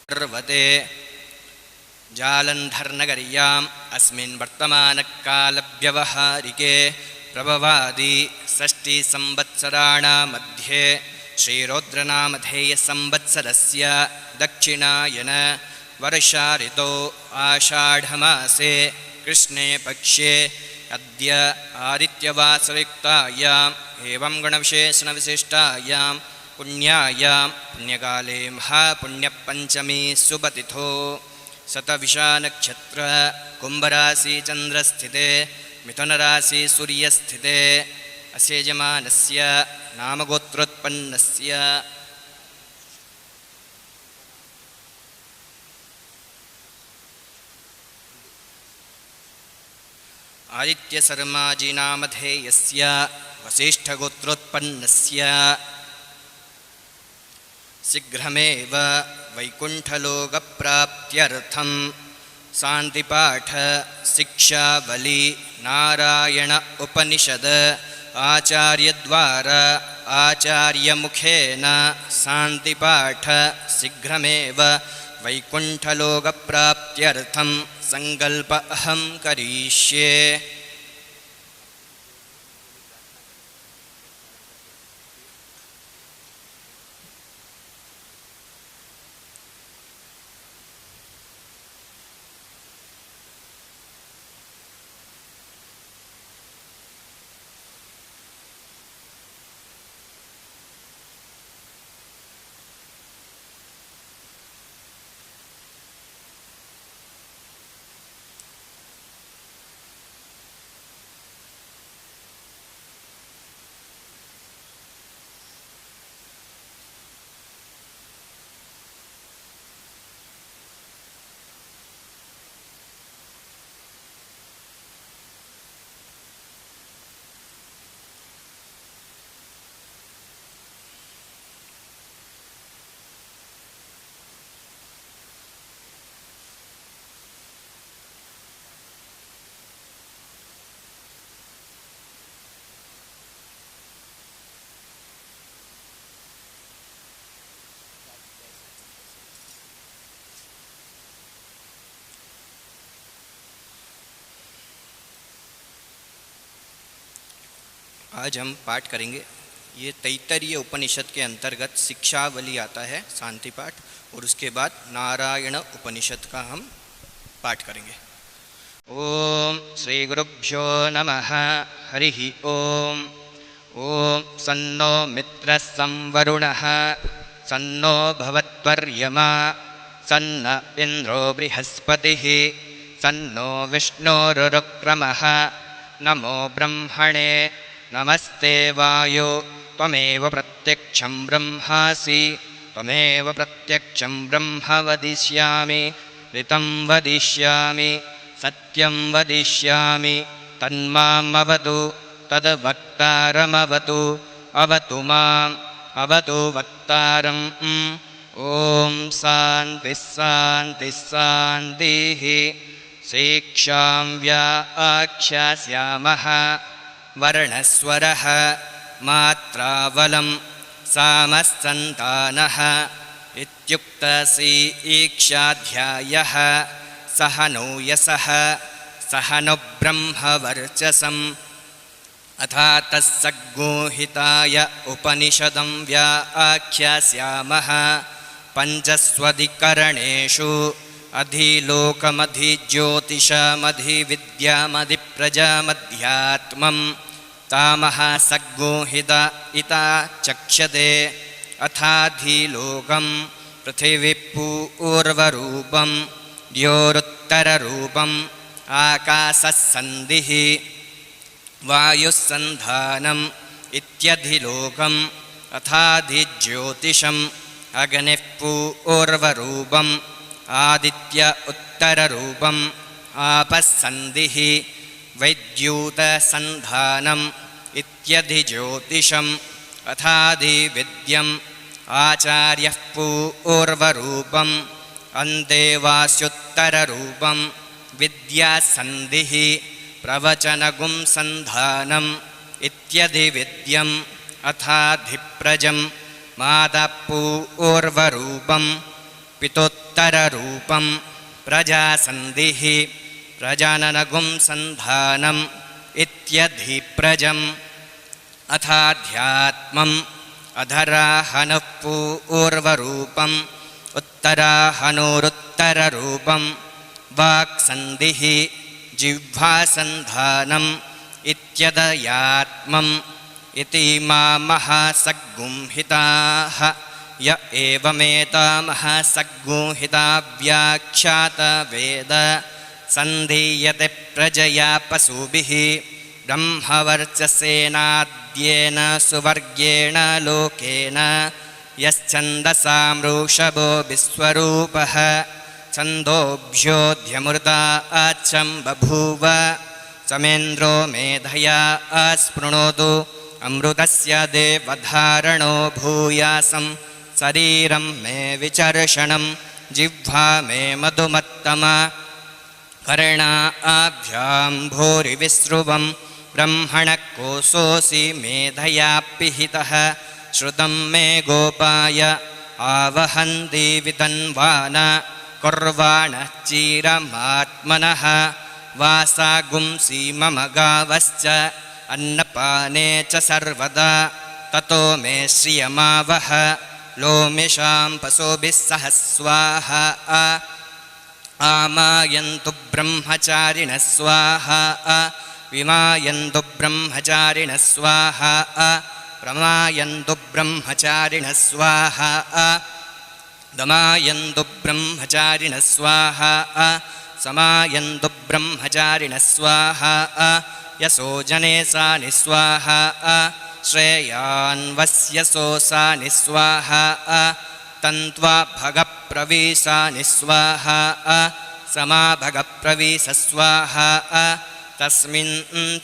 पर्वते जालन्धर्नगर्याम् अस्मिन् वर्तमानकालव्यवहारिके प्रभवादि षष्टिसंवत्सराणां मध्ये श्रीरौद्रनामधेयसंवत्सरस्य दक्षिणायन वर्षाऋतौ आषाढमासे कृष्णे पक्षे अद्य आदित्यवासरयुक्तायाम् एवं गुणविशेषणविशिष्टायां पुण्यायां पुण्यकाले महापुण्यपञ्चमी सुबतिथो शतविशानक्षत्र कुम्भराशि चन्द्रस्थिते मिथुनराशि सूर्यस्थिते अस्य यजमानस्य नामगोत्रोत्पन्नस्य आदित्यशर्माजीनामधेयस्य वसिष्ठगोत्रोत्पन्नस्य शीघ्रमेव वैकुण्ठलोकप्राप्त्यर्थं शान्तिपाठ शिक्षावली नारायण उपनिषद आचार्यद्वारा आचार्यमुखेन शान्तिपाठ शीघ्रमेव वैकुण्ठलोकप्राप्त्यर्थं संकल्प अहं करिष्ये। आज हम पाठ करेंगे। ये तैत्तरीय उपनिषद के अंतर्गत शिक्षावली आता है, शांति पाठ, और उसके बाद नारायण उपनिषद का हम पाठ करेंगे। ओम श्री गुरुभ्यो नमः। हरि ओम। ओम सन्नो मित्रः संवरुणः सन्नो भवत्वर्यमा सन्न इन्द्रो बृहस्पतिः सन्नो विष्णुरुक्रमः। नमो ब्रह्मणे नमस्ते वायो त्वमेव प्रत्यक्षं ब्रह्मासि त्वमेव प्रत्यक्षं ब्रह्म वदिष्यामि ऋतं वदिष्यामि सत्यं वदिष्यामि तन्माम् अवतु तद्वक्तारमवतु अवतु माम् अवतु वक्तारम्। ॐ शान्तिः शान्तिः शान्तिः। शिक्षां व्याख्यास्यामः वर्णस्वरः मात्रावलं सामस्सन्तानः इत्युक्तशिक्षाध्यायः। सह नो यशः सह नो ब्रह्मवर्चसम् अथा तस्सद्गोहिताय उपनिषदं व्याख्यास्यामः। पञ्चस्वधिकरणेषु अधिलोकमधिज्योतिषमधिविद्यामधिप्रजामध्यात्मं तामः सद्गोहित इता चक्षते। अथाधिलोकं पृथिवीपूर्वरूपं द्योरुत्तररूपम् आकाशस्सन्धिः वायुस्सन्धानम् इत्यधिलोकम् अथाधिज्योतिषम् अग्निः पूर्वरूपम् आदित्य उत्तररूपम् आपस्सन्धिः वैद्युतसन्धानम् इत्यधिज्योतिषम् अथाधिविद्यम् आचार्यः पूर्वरूपम् अन्तेवास्युत्तररूपम् विद्यासन्धिः प्रवचनगुंसन्धानम् इत्यधिविद्यम् अथाधिप्रजम् मातापूर्वरूपम् पितोत्तर उत्तररूपं प्रजासन्धिः प्रजाननगुं सन्धानम् इत्यधिप्रजम् अथाध्यात्मम् अधराहनः पूर्वरूपम् उत्तराहनोरुत्तररूपं वाक्सन्धिः जिह्वासन्धानम् इत्यदयात्मम् इति मामः सग्गुंहिताः य एवमेतामः सग्गुंहिता व्याख्यातवेद सन्धीयते प्रजया पशुभिः ब्रह्मवर्चसेनाद्येन सुवर्गेण लोकेन यश्छन्दसामृषभो विश्वरूपः छन्दोभ्योऽध्यमृता आचं बभूव समेन्द्रो मेधया अस्पृणोतु अमृतस्य देवधारणो भूयासं शरीरं मे विचर्षणं जिह्वा मे मधुमत्तमा कर्णाभ्यां भूरिविसृवं ब्रह्मणः कोशोऽसि मेधया पिहितः श्रुतं मे गोपाय आवहन्ति वितन्वान कुर्वाणः चिरमात्मनः वासागुंसि मम गावश्च अन्नपाने च सर्वदा ततो मे श्रियमावह लोमिषां पशुभिः सह स्वाहा आमायन्तु ब्रह्मचारिणः स्वाहा विमायन्तु ब्रह्मचारिणः स्वाहा प्रमायन्तु ब्रह्मचारिणः स्वाहा दमायन्तु ब्रह्मचारिणः स्वाहा समायन्तु ब्रह्मचारिणः स्वाहा यशो जने सा निस्वाहा श्रेयान्वस्य सोसा निस्वाहा तन्त्वा भगप्रवीसा निस्वाहा समा भगप्रवीसस्वाहा तस्मिन्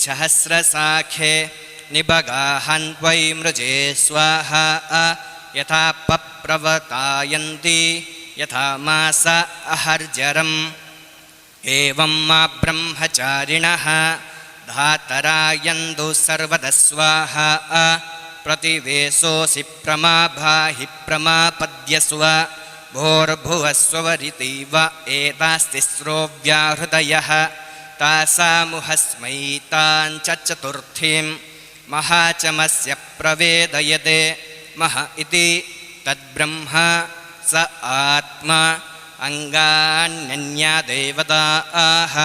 सहस्रशाखे निबगाहन्त्वै मृजे स्वाहा यथा पप्रवतायन्ति यथा मास अहर्जरम् एवं मा ब्रह्मचारिणः धातरायन्तु सर्वतः स्वाहा प्रतिवेशोऽसि प्रमाभाहि प्रमापद्यस्व भोर्भुवस्वरितीव एतास्तिस्रो व्याहृदयः तासामुहस्मै ताञ्च चतुर्थीं महाचमस्य प्रवेदयते मह इति तद्ब्रह्म स आत्मा अङ्गान्यन्या देवता आह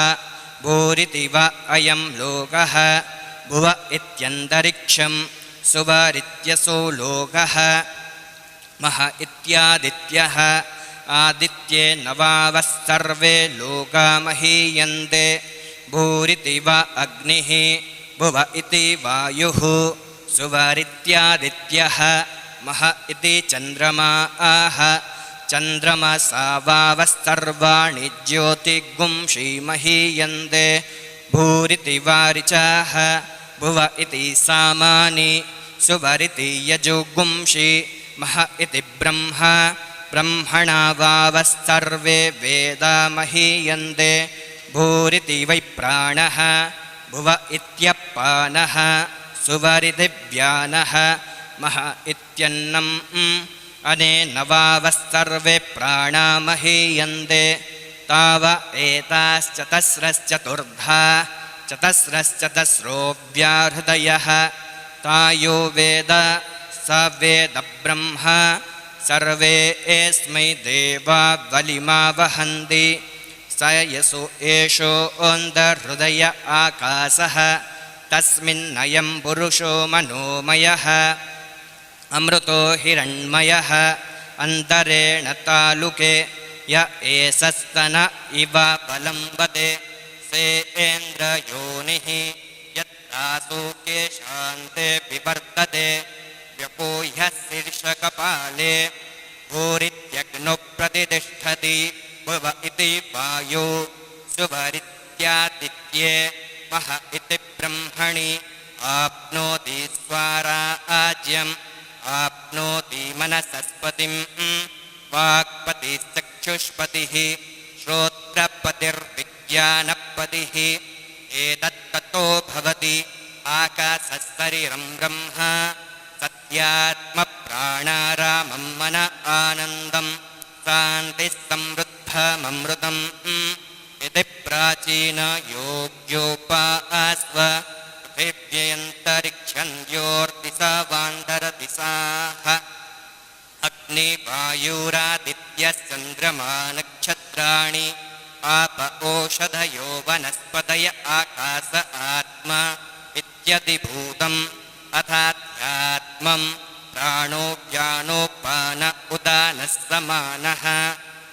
भूरिति वा अयं लोकः भुव इत्यन्तरिक्षं सुवरित्यसो लोकः मह इत्यादित्यः आदित्ये नवावः सर्वे लोका महीयन्ते भूरिति वा अग्निः भुव इति वायुः सुवरित्यादित्यः मह इति चन्द्रमा आह चन्द्रमसा वावस्तर्वाणि ज्योतिगुंषि महीयन्ते भूरिति वारिचाः भुव इति सामानि सुवरिति यजुगुंषि मह इति ब्रह्म ब्रह्मणा वावस्तर्वे वेदा महीयन्ते भूरिति वै प्राणः भुव इत्यप्पानः सुवरिति व्यानः मह इत्यन्नम् अनेन वावस्तर्वे प्राणा महीयन्ते ताव एताश्चतस्रश्चतुर्धा चतस्रश्चतस्रो व्याहृदयः तायो वेद स वेद ब्रह्म सर्वे एस्मै देवा बलिमा वहन्ति स यसो एषो ओन्दहृदय आकाशः तस्मिन्नयं पुरुषो मनोमयः अमृतो हिरण्मयः अन्तरेण तालुके य एषस्तन इव पलम्बते सेन्द्रयोनिः यत्तासुके शान्ते विवर्तते व्यपूह्य शीर्षकपाले भूरित्यग्नो प्रतितिष्ठति भुव इति वायो सुवरित्यादित्ये मह इति ब्रह्मणि आप्नोति स्वाराज्यम् आप्नोति मनसस्पतिं वाक्पतिश्चक्षुष्पतिः श्रोत्रपतिर्विज्ञानपतिः एतत्ततो भवति आकाशशरीरं ब्रह्म सत्यात्मप्राणारामं मन आनन्दं शान्तिः समृद्धिः अहममृतम् इति प्राचीनयोग्योपास्व पृथिव्यन्तरिक्षन्योर्दिशावान्तरदिशाः अग्निवायुरादित्यश्चन्द्रमा नक्षत्राणि आप ओषधयो वनस्पतय आकाश आत्मा इत्यधिभूतम् अथाध्यात्मम् प्राणो व्यानोपान उदानः समानः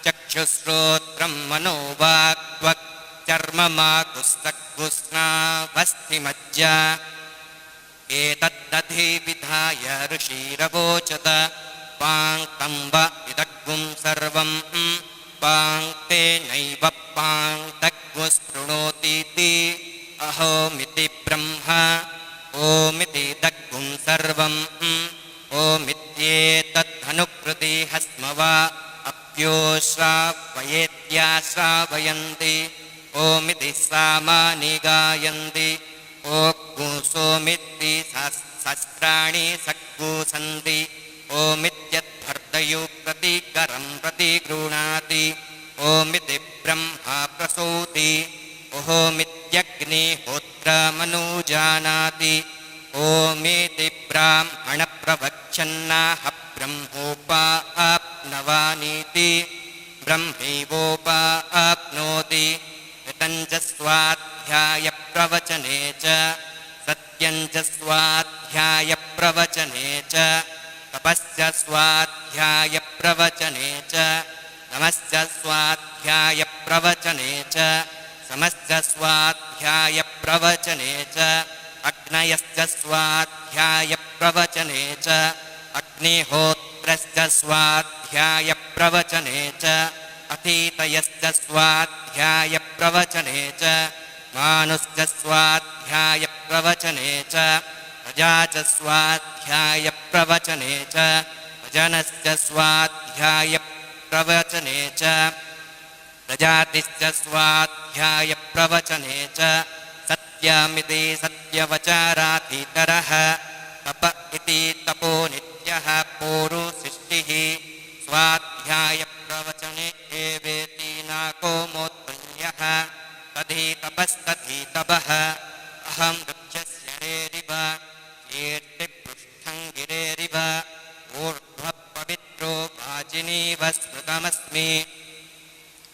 चक्षुश्रोत्रम् मनोवाक्त्वक् चर्ममाकुस्तग्गुस्नावस्थिमज्जा एतद्दधिविधाय ऋषिरवोचत पाङ्क्तम्ब इदग्गुं सर्वम् पाङ्क्तेनैव पाङ्क्तग्गुस्पृणोतीति अहोमिति ब्रह्म ओमिति दग्गुं सर्वम् ओमित्येतद्धनुकृतिः स्म वा अप्योश्रावयेत्याश्रावयन्ति ओमिति सामानि गायन्ति ओग्गुसोमिति सहस्राणि सग्गुसन्ति ओमित्यद्भर्दयु प्रतीकरं प्रतिगृह्णाति ओमिति ब्रह्मा प्रसूति ओमित्यग्निहोत्रमनुजानाति ओमिति ब्राह्मणप्रवक्षन्नाह ब्रह्मोपाप्नवानीति ब्रह्मैवोपाप्नोति ऋतञ्च स्वाध्यायप्रवचने च सत्यञ्च स्वाध्यायप्रवचने च तपश्च स्वाध्यायप्रवचने च नमश्च स्वाध्यायप्रवचने च समश्च स्वाध्यायप्रवचने च अग्नयश्च स्वाध्यायप्रवचने च अग्निहोत्रश्च स्वाध्यायप्रवचने च अतीतयश्च स्वाध्यायप्रवचने च मानुश्च स्वाध्यायप्रवचने च प्रजा च स्वाध्यायप्रवचने च प्रजनश्च स्वाध्यायप्रवचने च प्रजातिश्च स्वाध्यायप्रवचने च सत्यमिति सत्यवचारातीतरः तप इति तपो नित्यः पूरुसृष्टिः स्वाध्यायप्रवचने एवेति नाको मोत्तुल्यः तद्धि तपस्तद्धि तपः अहं वृक्षस्य रेरिव कीर्तिपृष्ठं गिरेरिव ऊर्ध्वः पवित्रो वाजिनीव स्मृतमस्मि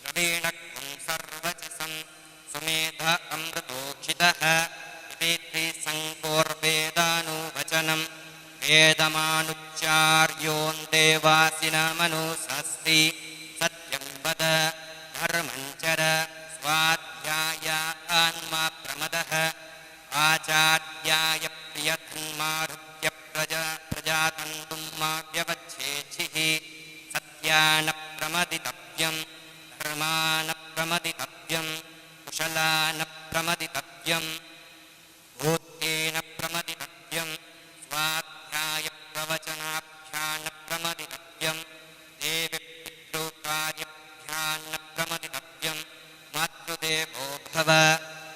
रवीणक्वं सर्वचसं सुमेध अमृतोक्षितः इति त्रिसङ्कोर्वेदानुवचनं वेदमानुच्चार्योन्देवासिनमनुशास्ति सत्यं वद धर्मं चर स्वाध्यायान्मा प्रमदः आचार्याय प्रियधन्मारुह्य प्रजातन्तुं मा व्यवच्छेचिः सत्यानप्रमदितव्यं धर्मानप्रमदितव्यं कुशलानप्रमदितव्यं भूतेन प्रमदितव्यं स्वाध्यायप्रवचनाभ्यानप्रमदितव्यं देवपितृकार्यभ्यानप्रमदितव्यं मातृदेवो भव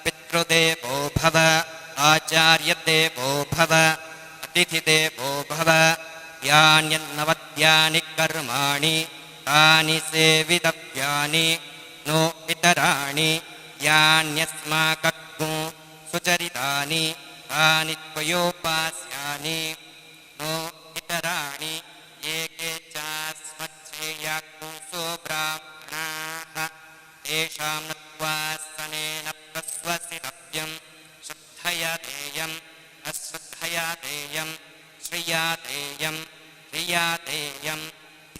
पितृदेवो भव आचार्यदेवो भव अतिथिदेवो भव यान्यन्नवद्यानि कर्माणि तानि सेवितव्यानि नो इतराणि यान्यस्माकं सुचरितानि तानि त्वयोपास्यानि नो इतराणि ये के चास्मच्छेयाकुंसो ब्राह्मणाः तेषां नत्वासनेन प्रस्वसितव्यं शुद्धया देयम् अशुद्धया देयं श्रिया देयं प्रिया देयं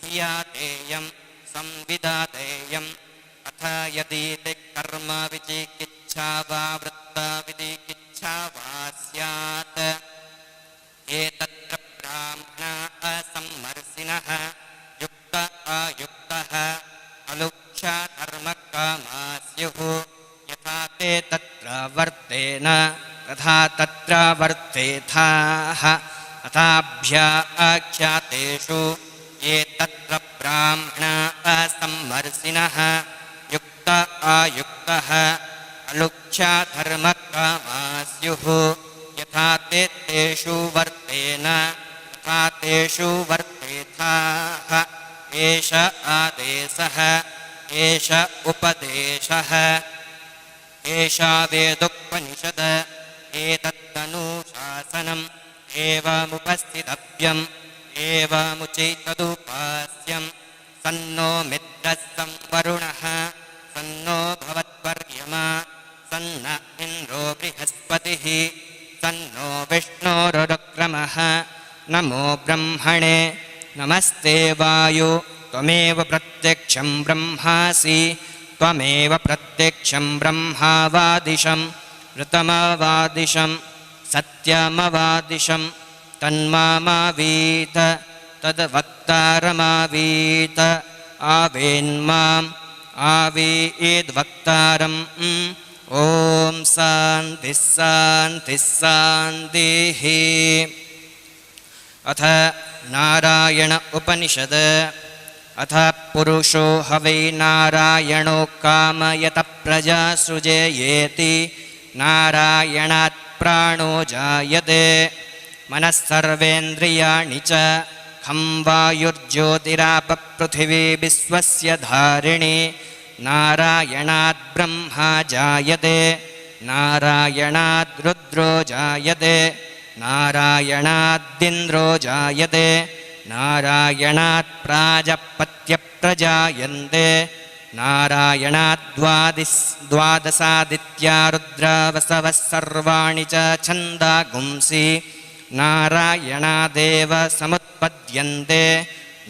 धिया देयं संविदा देयम् अथ यदि ते कर्म विचिकित्सा वा वृत्तविचिकित्सा वा स्यात् एतत्र ब्राह्मणा असम्मर्शिनः युक्त अयुक्तः अलुक्षा धर्मकामा स्युः यथा ते तत्र वर्तेन तथा तत्र वर्तेथाः तथाभ्या आख्यातेषु ये तत्र ब्राह्मणा असम्मर्शिनः युक्त अयुक्तः अलुक्षा धर्मकामा स्युः यथा ते तेषु वर्तेन तथा तेषु वर्तेथाः एष आदेशः एष उपदेशः एषा वेदोपनिषद एतदनुशासनम् एवमुपस्थितव्यम् एवमुचितदुपास्यम् सन्नो मित्रः सं वरुणः सन्नो भवद्वर्यमा सन्न इन्द्रो बृहस्पतिः सन्नो विष्णोरुक्रमः नमो ब्रह्मणे नमस्ते वायु त्वमेव प्रत्यक्षं ब्रह्मासि त्वमेव प्रत्यक्षं ब्रह्मावादिशं ऋतमवादिशं सत्यमवादिशं तन्मामावीत तद्वक्तारमावीत आवेन्माम् आवीद्वक्तारम् ॐ शान्तिः शान्तिः शान्तिः। अथ नारायण उपनिषद अथ पुरुषो हवै नारायणो कामयत प्रजा सृजेयेति नारायणात् प्राणो जायते मनः सर्वेन्द्रियाणि च खं वायुर्ज्योतिराप पृथिवी विश्वस्य धारिणी नारायणात् ब्रह्मा जायते नारायणात् रुद्रो जायते नारायणादिन्द्रो जायते नारायणात् प्राजापत्यप्रजायन्ते नारायणात् द्वादशादित्या रुद्रावसवः सर्वाणि च छन्दागुंसि नारायणादेव समुत्पद्यन्ते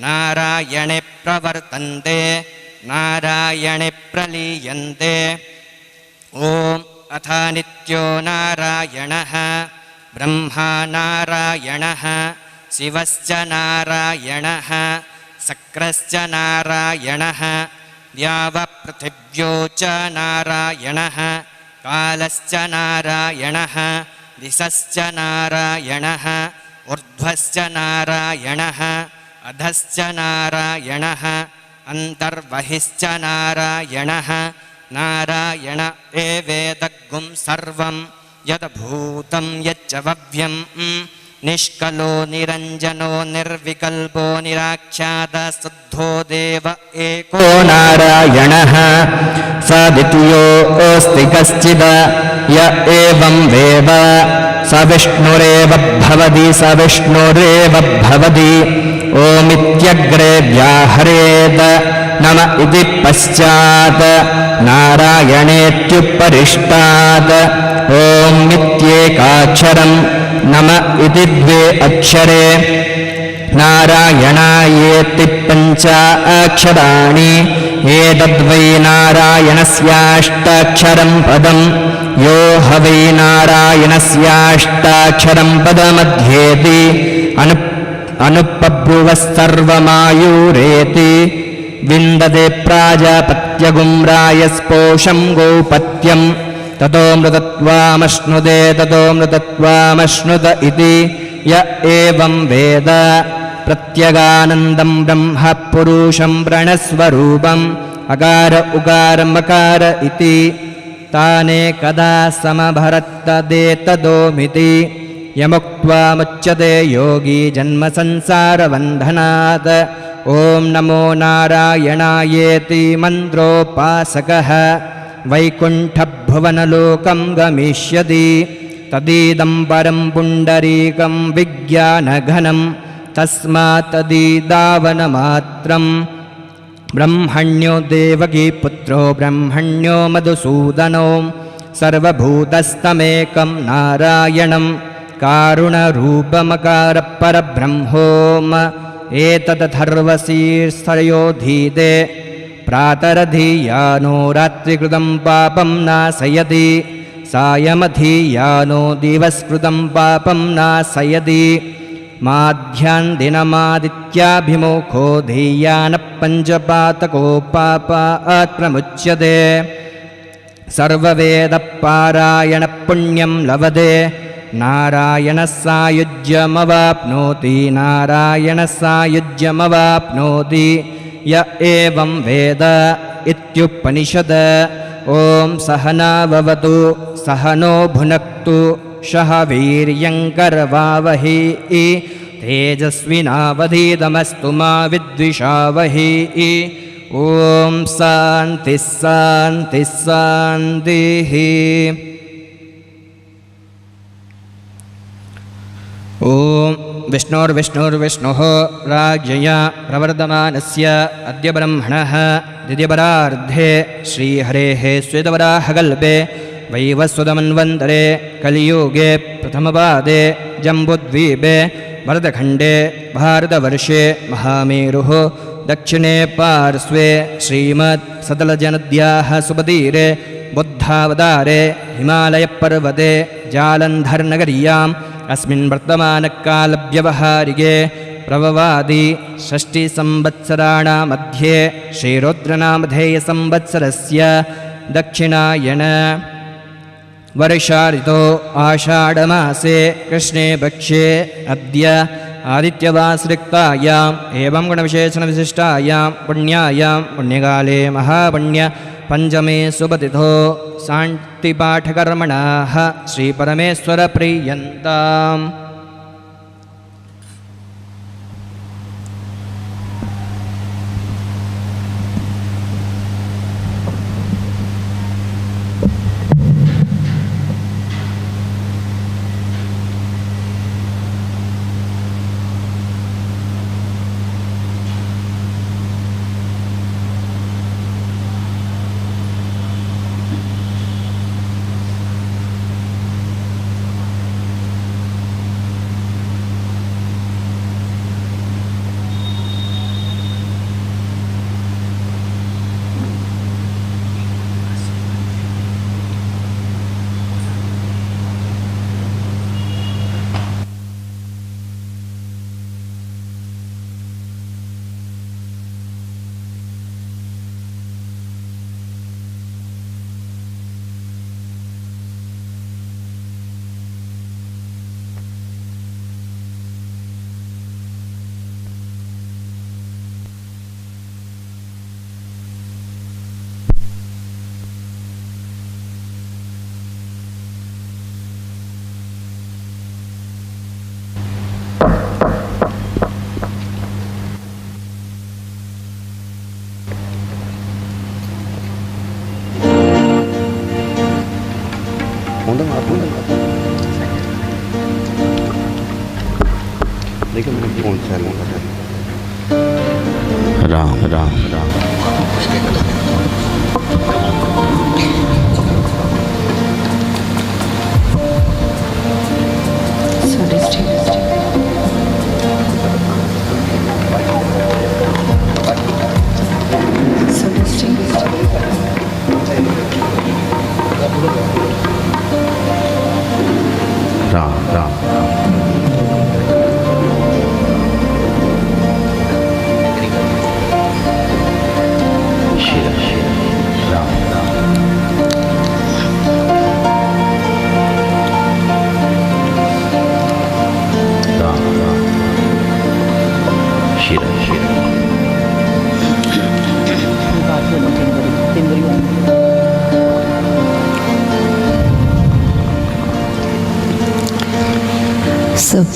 नारायणे प्रवर्तन्ते नारायणे प्रलीयन्ते। ॐ अथ नित्यो नारायणः ब्रह्मा नारायणः शिवश्च नारायणः शक्रश्च नारायणः द्यावपृथिव्यो च नारायणः कालश्च नारायणः दिशश्च नारायणः ऊर्ध्वश्च नारायणः अधश्च नारायणः अन्तर्बहिश्च नारायणः नारायण एवेदग्गुं सर्वं यद्भूतं यच्च भव्यं निष्कलो निरञ्जनो निर्विकल्पो निराख्यातः शुद्धो देव एको नारायणः स द्वितीयोऽस्ति कश्चिद् य एवं वेद स विष्णुरेव भवति स विष्णुरेव भवति। ओमित्यग्रे व्याहरेत् नम इति पश्चात् नारायणेत्युपरिष्टात् ॐ इत्येकाक्षरं नम इति द्वे अक्षरे नारायणायेति पञ्च अक्षराणि एतद्वै नारायणस्याष्टाक्षरं पदं यो हवै नारायणस्याष्टाक्षरं पदमध्येति अनुपब्रुवस्सर्वमायुरेति विन्दते प्राजापत्यगुं रायस्पोषं गौपत्यं ततो मृतत्वामश्नुते ततो मृतत्वामश्नुत इति य एवं वेद प्रत्यगानन्दं ब्रह्म पुरुषं प्रणस्वरूपम् अकार उकार मकार इति ताने कदा समभरत्तदेतदोमिति यमुक्त्वा मुच्यते योगी जन्मसंसारबन्धनात्। ॐ नमो नारायणायेति मन्त्रोपासकः वैकुण्ठभुवनलोकं गमिष्यति तदीदं परं पुण्डरीकं विज्ञानघनं तस्मात् तदीदावनमात्रं ब्रह्मण्यो देवकीपुत्रो ब्रह्मण्यो मधुसूदनो सर्वभूतस्तमेकं नारायणं कारुणरूपमकारपरब्रह्मोम एतदथर्वशीर्षयोधीते प्रातरधीयानो रात्रिकृतं पापं नाशयति सायमधीयानो दिवस्कृतं पापं नाशयति माध्यान्दिनमादित्याभिमुखो धीयानः पञ्चपातको पापात् प्रमुच्यते सर्ववेदपारायणपुण्यं लभते नारायणः सायुज्यमवाप्नोति नारायणः सायुज्यमवाप्नोति य एवं वेद इत्युपनिषद। ॐ सहना भवतु सहनो भुनक्तु सह वीर्यङ्करवावहै तेजस्विनावधीतमस्तु मा विद्विषावहै ॐ शान्तिः शान्तिः शान्तिः। ॐ विष्णुर्विष्णुर्विष्णुः राज्ञया प्रवर्धमानस्य अद्य ब्रह्मणः द्वितीयपरार्धे श्रीहरेः श्वेतवराहकल्पे वैवस्वतमन्वन्तरे कलियुगे प्रथमपादे जम्बुद्वीपे भरतखण्डे भारतवर्षे महामेरुः दक्षिणे पार्श्वे श्रीमत्सतलजनद्याः सुपतीरे बुद्धावतारे हिमालयपर्वते जालन्धर्नगर्याम् अस्मिन् वर्तमानकालव्यवहारिके प्रभवादि षष्टिसंवत्सराणां मध्ये श्रीरुद्रनामधेयसंवत्सरस्य दक्षिणायन वर्षाऋतो आषाढमासे कृष्णे पक्षे अद्य आदित्यवासृक्तायाम् एवं गुणविशेषणविशिष्टायां पुण्यायां पुण्यकाले महापुण्य पंचमे सुपतिथो शान्तिपाठकर्मणाः श्रीपरमेश्वरप्रीयन्ताम्। देखो मैंने कौन सा राम राम राम राम राम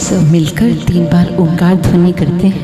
सब मिलकर 3 बार ओंकार ध्वनि करते हैं।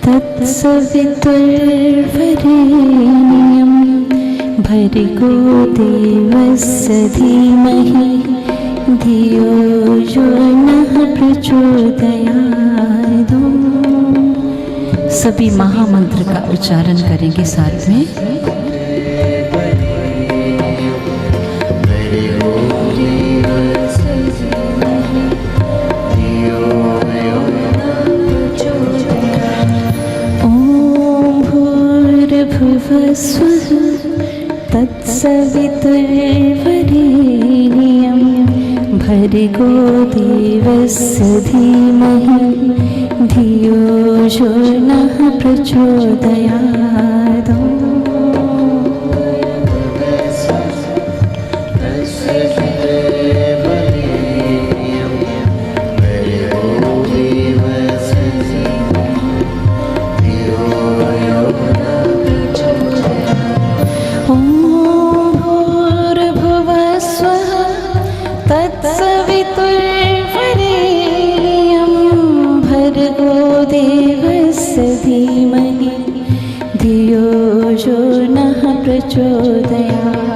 तत्सवितुर्वरेण्यं भर्गो देवस्य धीमहि धियो यो नः प्रचोदयात्। सभी महामंत्र का उच्चारण करेंगे साथ में। भूर्भुवस्वः तत्सवितुर्वरेण्यं भर्गो देवस्य धीमहि धियो यो नः प्रचोदयात्। धीमहि धियो यो नः प्रचोदयात्।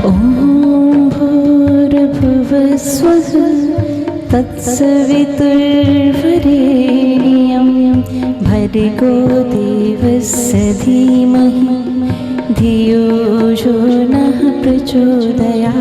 ॐ भूर्भुवस्वः तत्सवितुर्वरेण्यं भर्गो देवस्य धीमहि धियो यो नः प्रचोदयात्।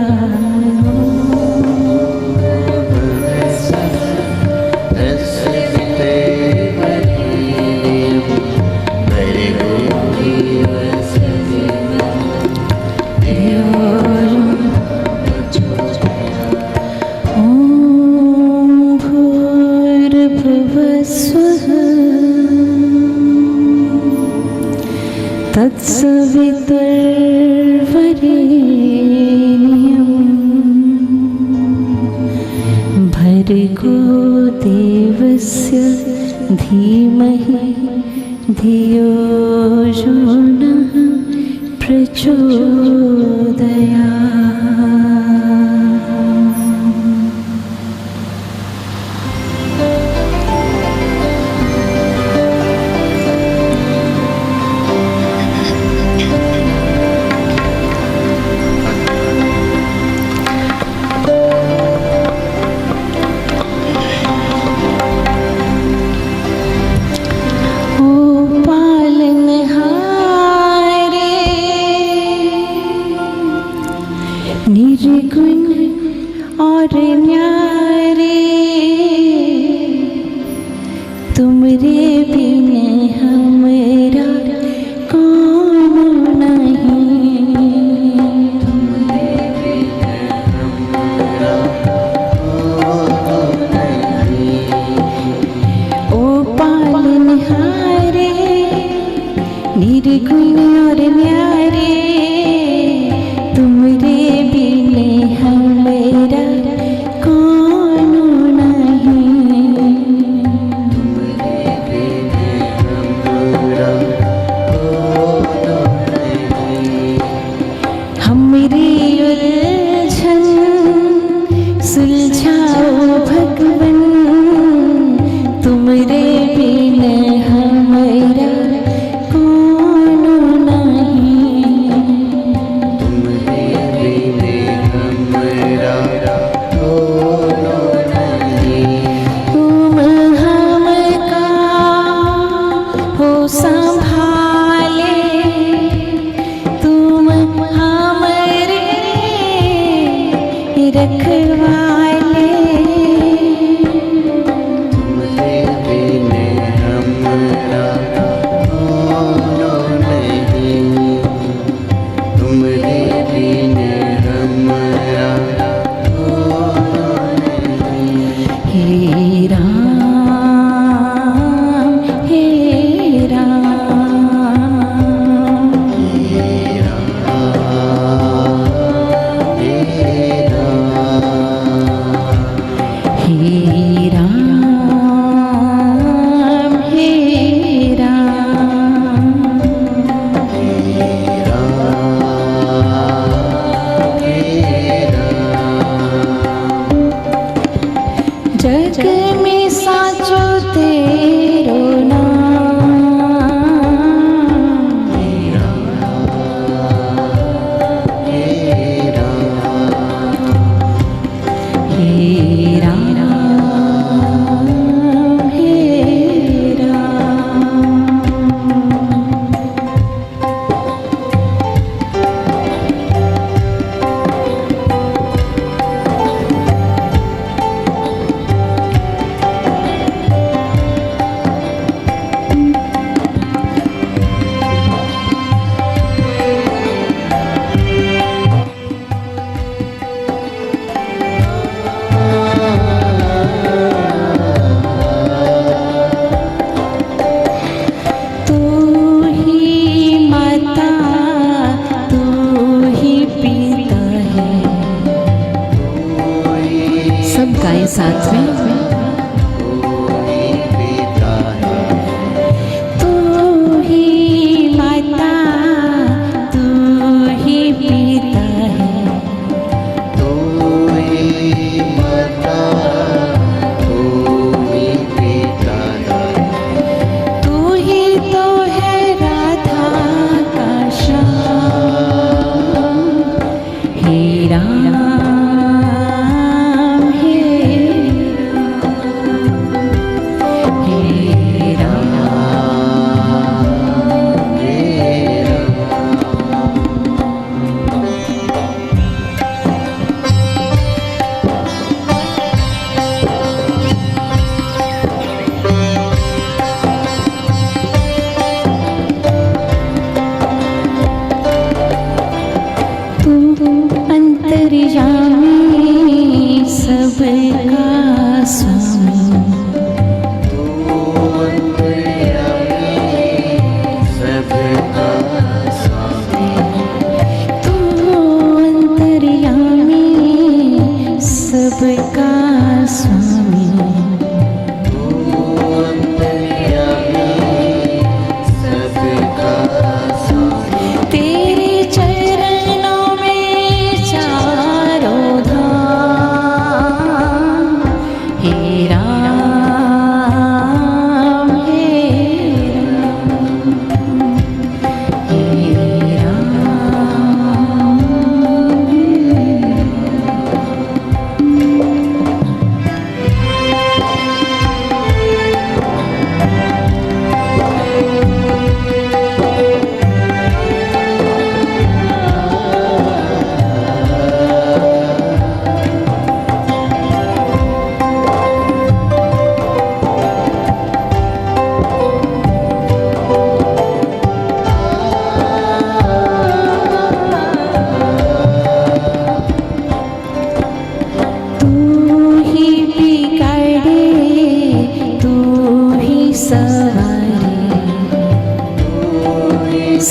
तत्सवितुर्वरेण्यं भर्गो देवस्य धीमहि धियो यो नः प्रचोदयात्। निर्गुण और न्यारे तुमरे बिन हमरा कौन नहीं। ओ पालनहारे निर्गुण और न्यारे तुमरे बिन हमरा कौन नहीं। हमरी उलझन सुलझाओ भगवन तुमरे बिन हमरा कौन नहीं।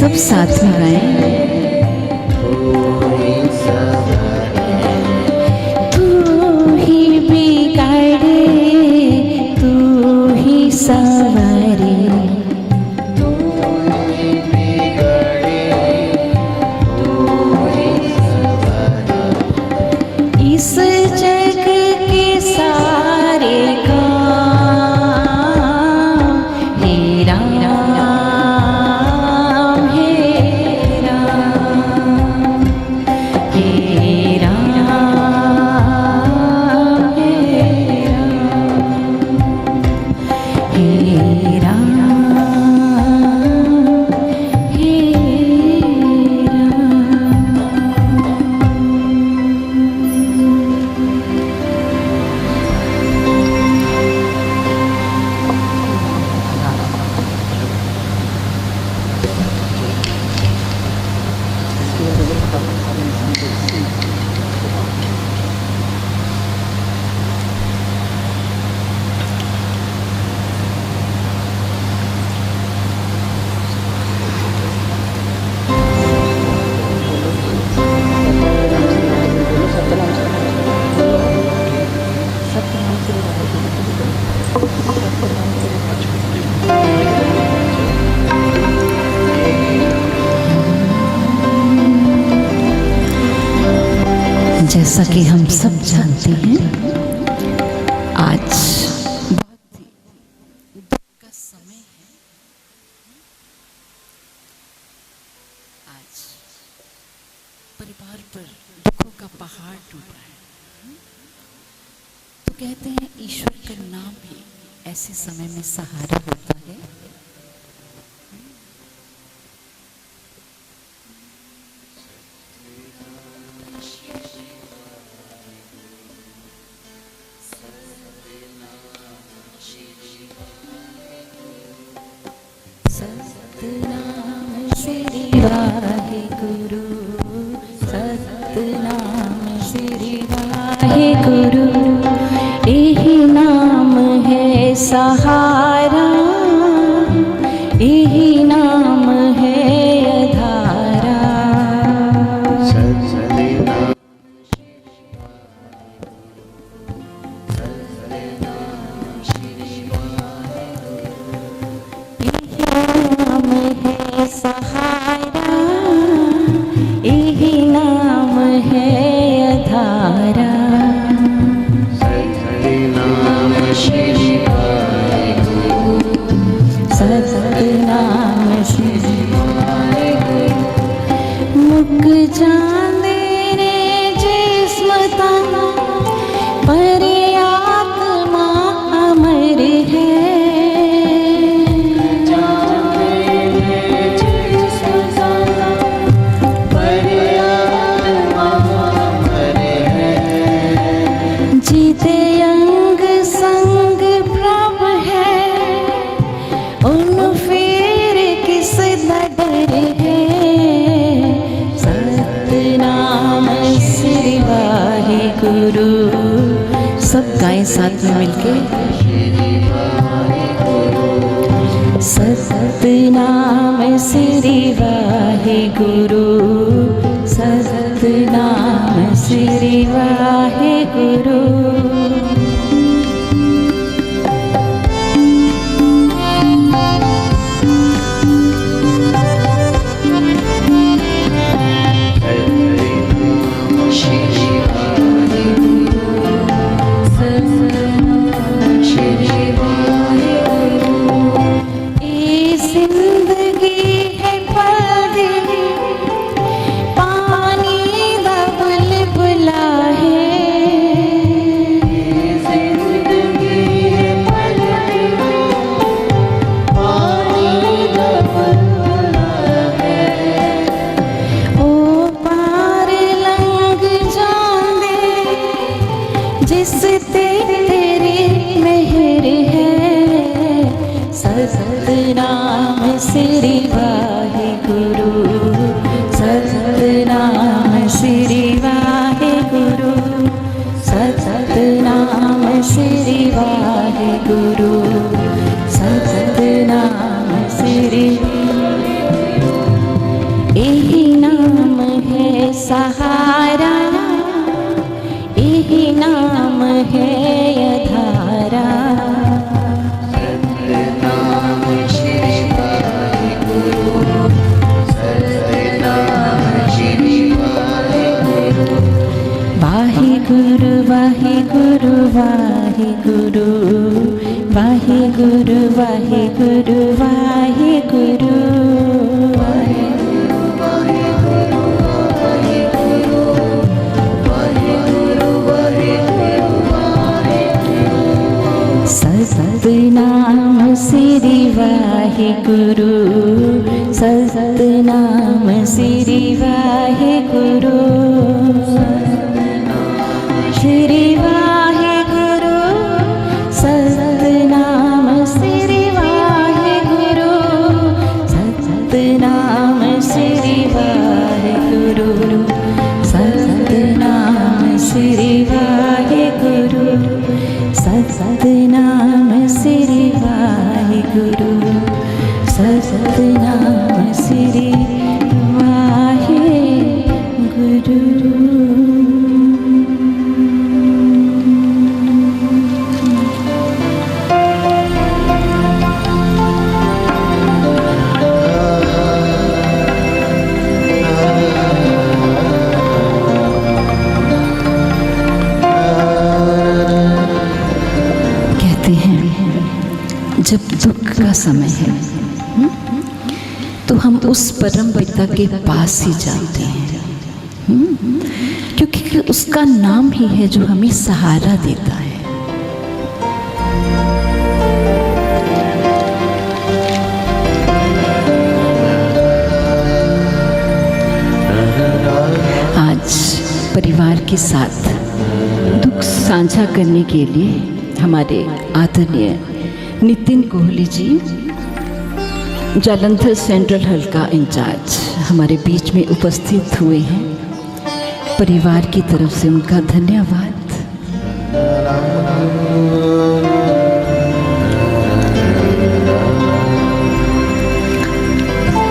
सब साथ में गाएं। तू ही बिगाड़े तू ही सवारे, इस जग के सारे काम हे राम हे राम हे राम हे राम हे राम हे जैसा कि हम सब जानते हैं, आज बहुत ही दुख का समय है। आज परिवार पर दुखों का पहाड़ टूटा है। तो कहते हैं ईश्वर का नाम ही ऐसे समय में सहारा होता है। सतनाम श्री वाहेगुरु, सतनाम श्री वाहेगुरु, यही नाम है सहारा, यही नाम है आधारा। सहारा यही नाम है आधारा। सतनाम श्री वाहेगुरु, सतनाम श्री वाहेगुरु, मुक जाने रे जिस्म तना पर आत्मा अमर है। जीते अंग संग प्रभ है, उन फिर किस डर है। सतनाम श्री वाहेगुरु, सब गाएं साथ में मिलके। सतनाम श्री वाहेगुरु, सतनाम श्री वाहेगुरु। पानी दा बुलबुला है, है सहारा, यही नाम है अधारा। वाहिगुरु वाहिगुरु वाहिगुरु वाहिगुरु वाहिगुरु वाहिगुरु सतनाम श्री वाहिगुरु, सतनाम श्री वाहिगुरु, श्री वाहिगुरु, सतनाम श्री वाहिगुरु, सतनाम श्री वाहिगुरु, सतनाम श्री वाहिगुरु, सतनाम श्री वाहिगुरु, सतनाम श्री वाहिगुरु। जब दुख का समय है तो हम उस परम पिता के पास ही जाते हैं, क्योंकि उसका नाम ही है जो हमें सहारा देता है। आज परिवार के साथ दुख साझा करने के लिए हमारे आदरणीय नितिन कोहली जी, जालंधर सेंट्रल हल्का इंचार्ज, हमारे बीच में उपस्थित हुए हैं। परिवार की तरफ से उनका धन्यवाद।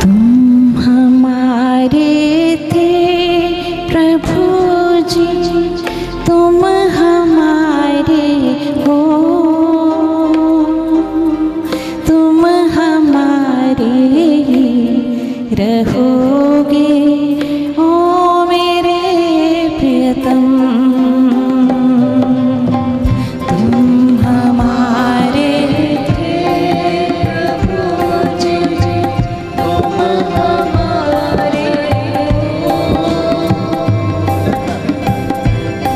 तुम हमारे थे प्रभु जी, तुम हमारे हो, रहोगे ओ मेरे प्रियतम। तुम हमारे थे प्रभु जी, तुम हमारे हो,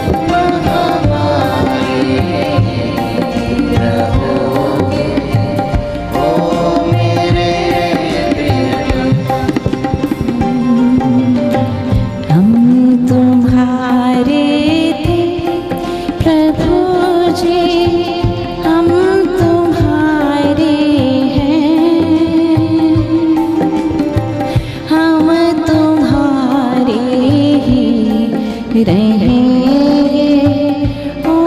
तुम हमारे रहोगे ओ मेरे प्रियतम। हम तुम्हारे थे प्रभु जी, हम तुम्हारे हैं, हम तुम्हारे ही रहेंगे ओ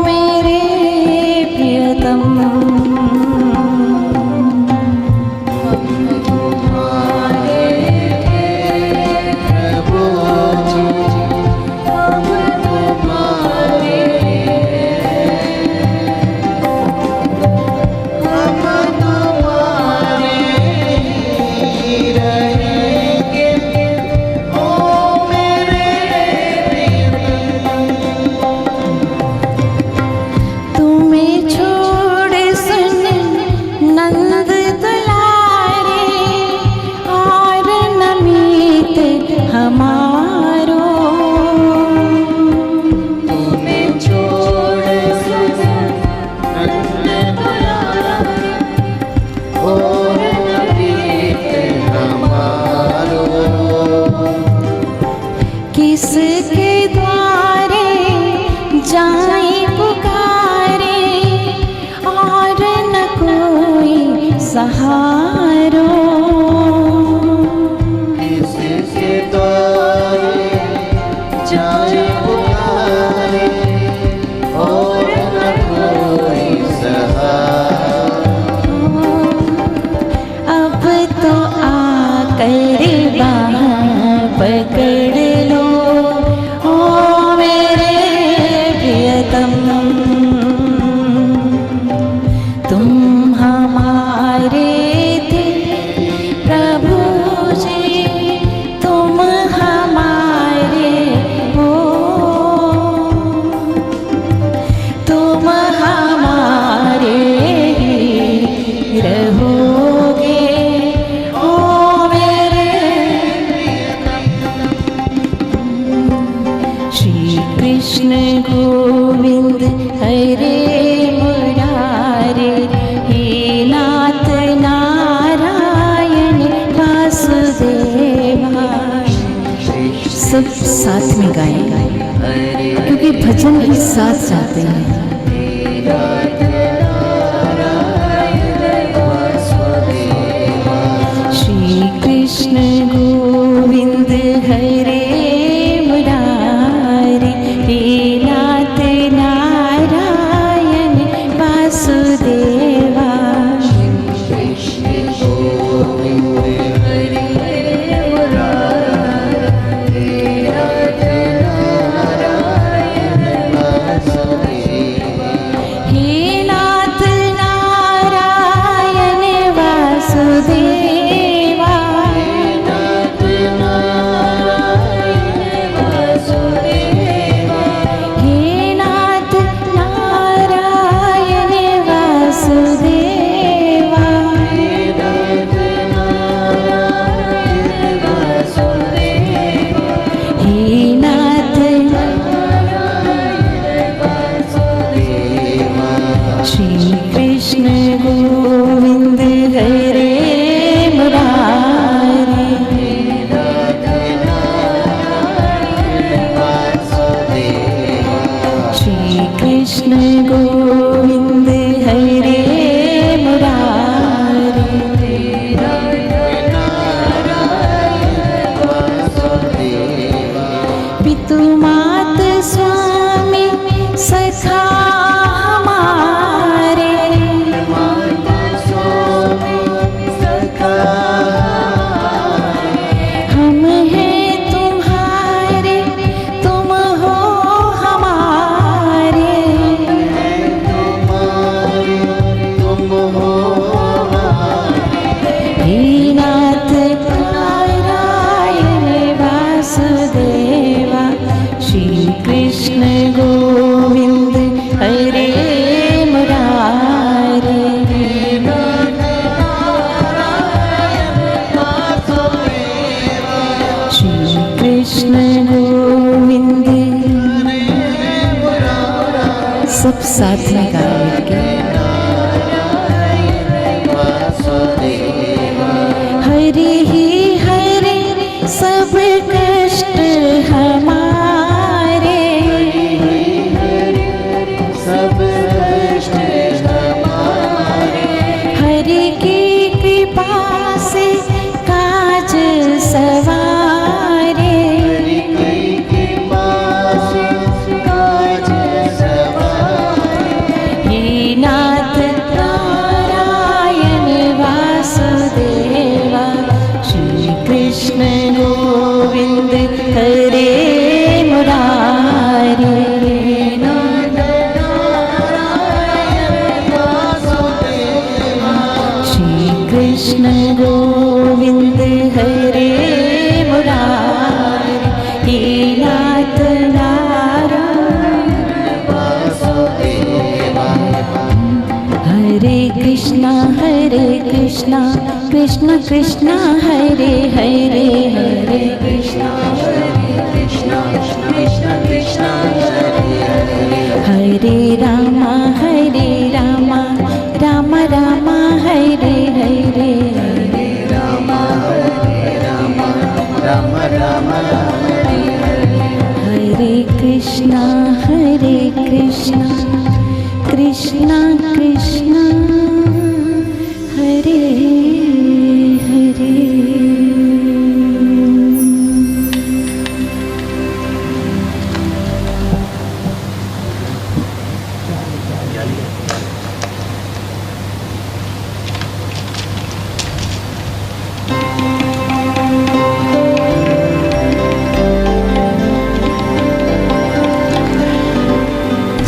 मेरे प्रियतम। किसके द्वारे जाए पुकारे, और न कोई सहारो। किसके द्वारे जाए पुकारे, और न कोई सहारो। अब तो आकर बाह पकड़ कृष्ण गोविंद हरे मुरारे, हे नाथ नारायण वासुदेवा। सब साथ में गाएं क्योंकि भजन ही साथ जाते हैं। श्री कृष्ण गोविंद हरे मुरारे, हे नाथ नारायण वासुदेवा। सब साथ में गाएंगे। हरे ही हरे सब कष्ट हमारे, सब कष्ट हमारे। हरि की कृपा से काज सवारे, नाथ नारायण वासुदेवा। श्री कृष्ण गोविंद हरे मुरारे, नाथ नारायण वासुदेवा। श्री कृष्ण गोविंद हरे मुरारे, हे नाथ नारायण वासुदेवा। हरे कृष्णा कृष्ण कृष्ण हरे हरे, हरे कृष्णा कृष्ण कृष्ण कृष्ण हरे हरे। हरे राम राम राम हरे हरे, हरे राम राम राम हरे हरे। हरे कृष्णा कृष्ण कृष्ण हरे हरे।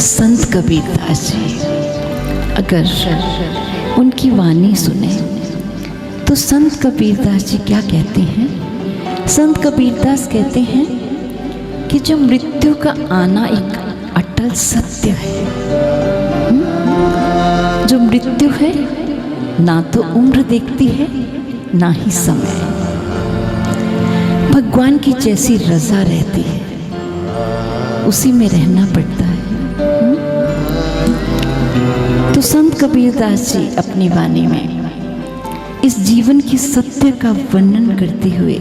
संत कबीरदास जी अगर उनकी वाणी सुने तो संत कबीरदास जी क्या कहते हैं? संत कबीरदास कहते हैं कि जो मृत्यु का आना एक अटल सत्य है। जो मृत्यु है ना तो उम्र देखती है ना ही समय, भगवान की जैसी रजा रहती है। उसी में रहना पड़ता है। तो संत कबीरदास जी अपनी वाणी में इस जीवन की सत्य का वर्णन करते हुए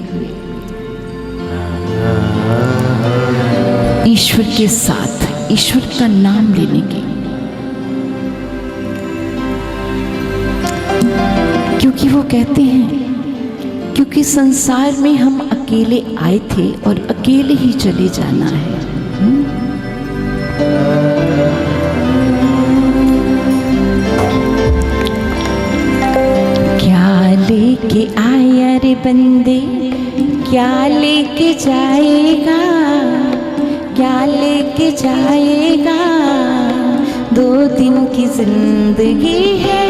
ईश्वर के साथ ईश्वर का नाम लेने की, क्योंकि वो कहते हैं क्योंकि संसार में हम अकेले आए थे और अकेले ही चले जाना है। क्या लेके आया रे बंदे, क्या लेके जाएगा, क्या लेके जाएगा। 2 दिन की जिंदगी है,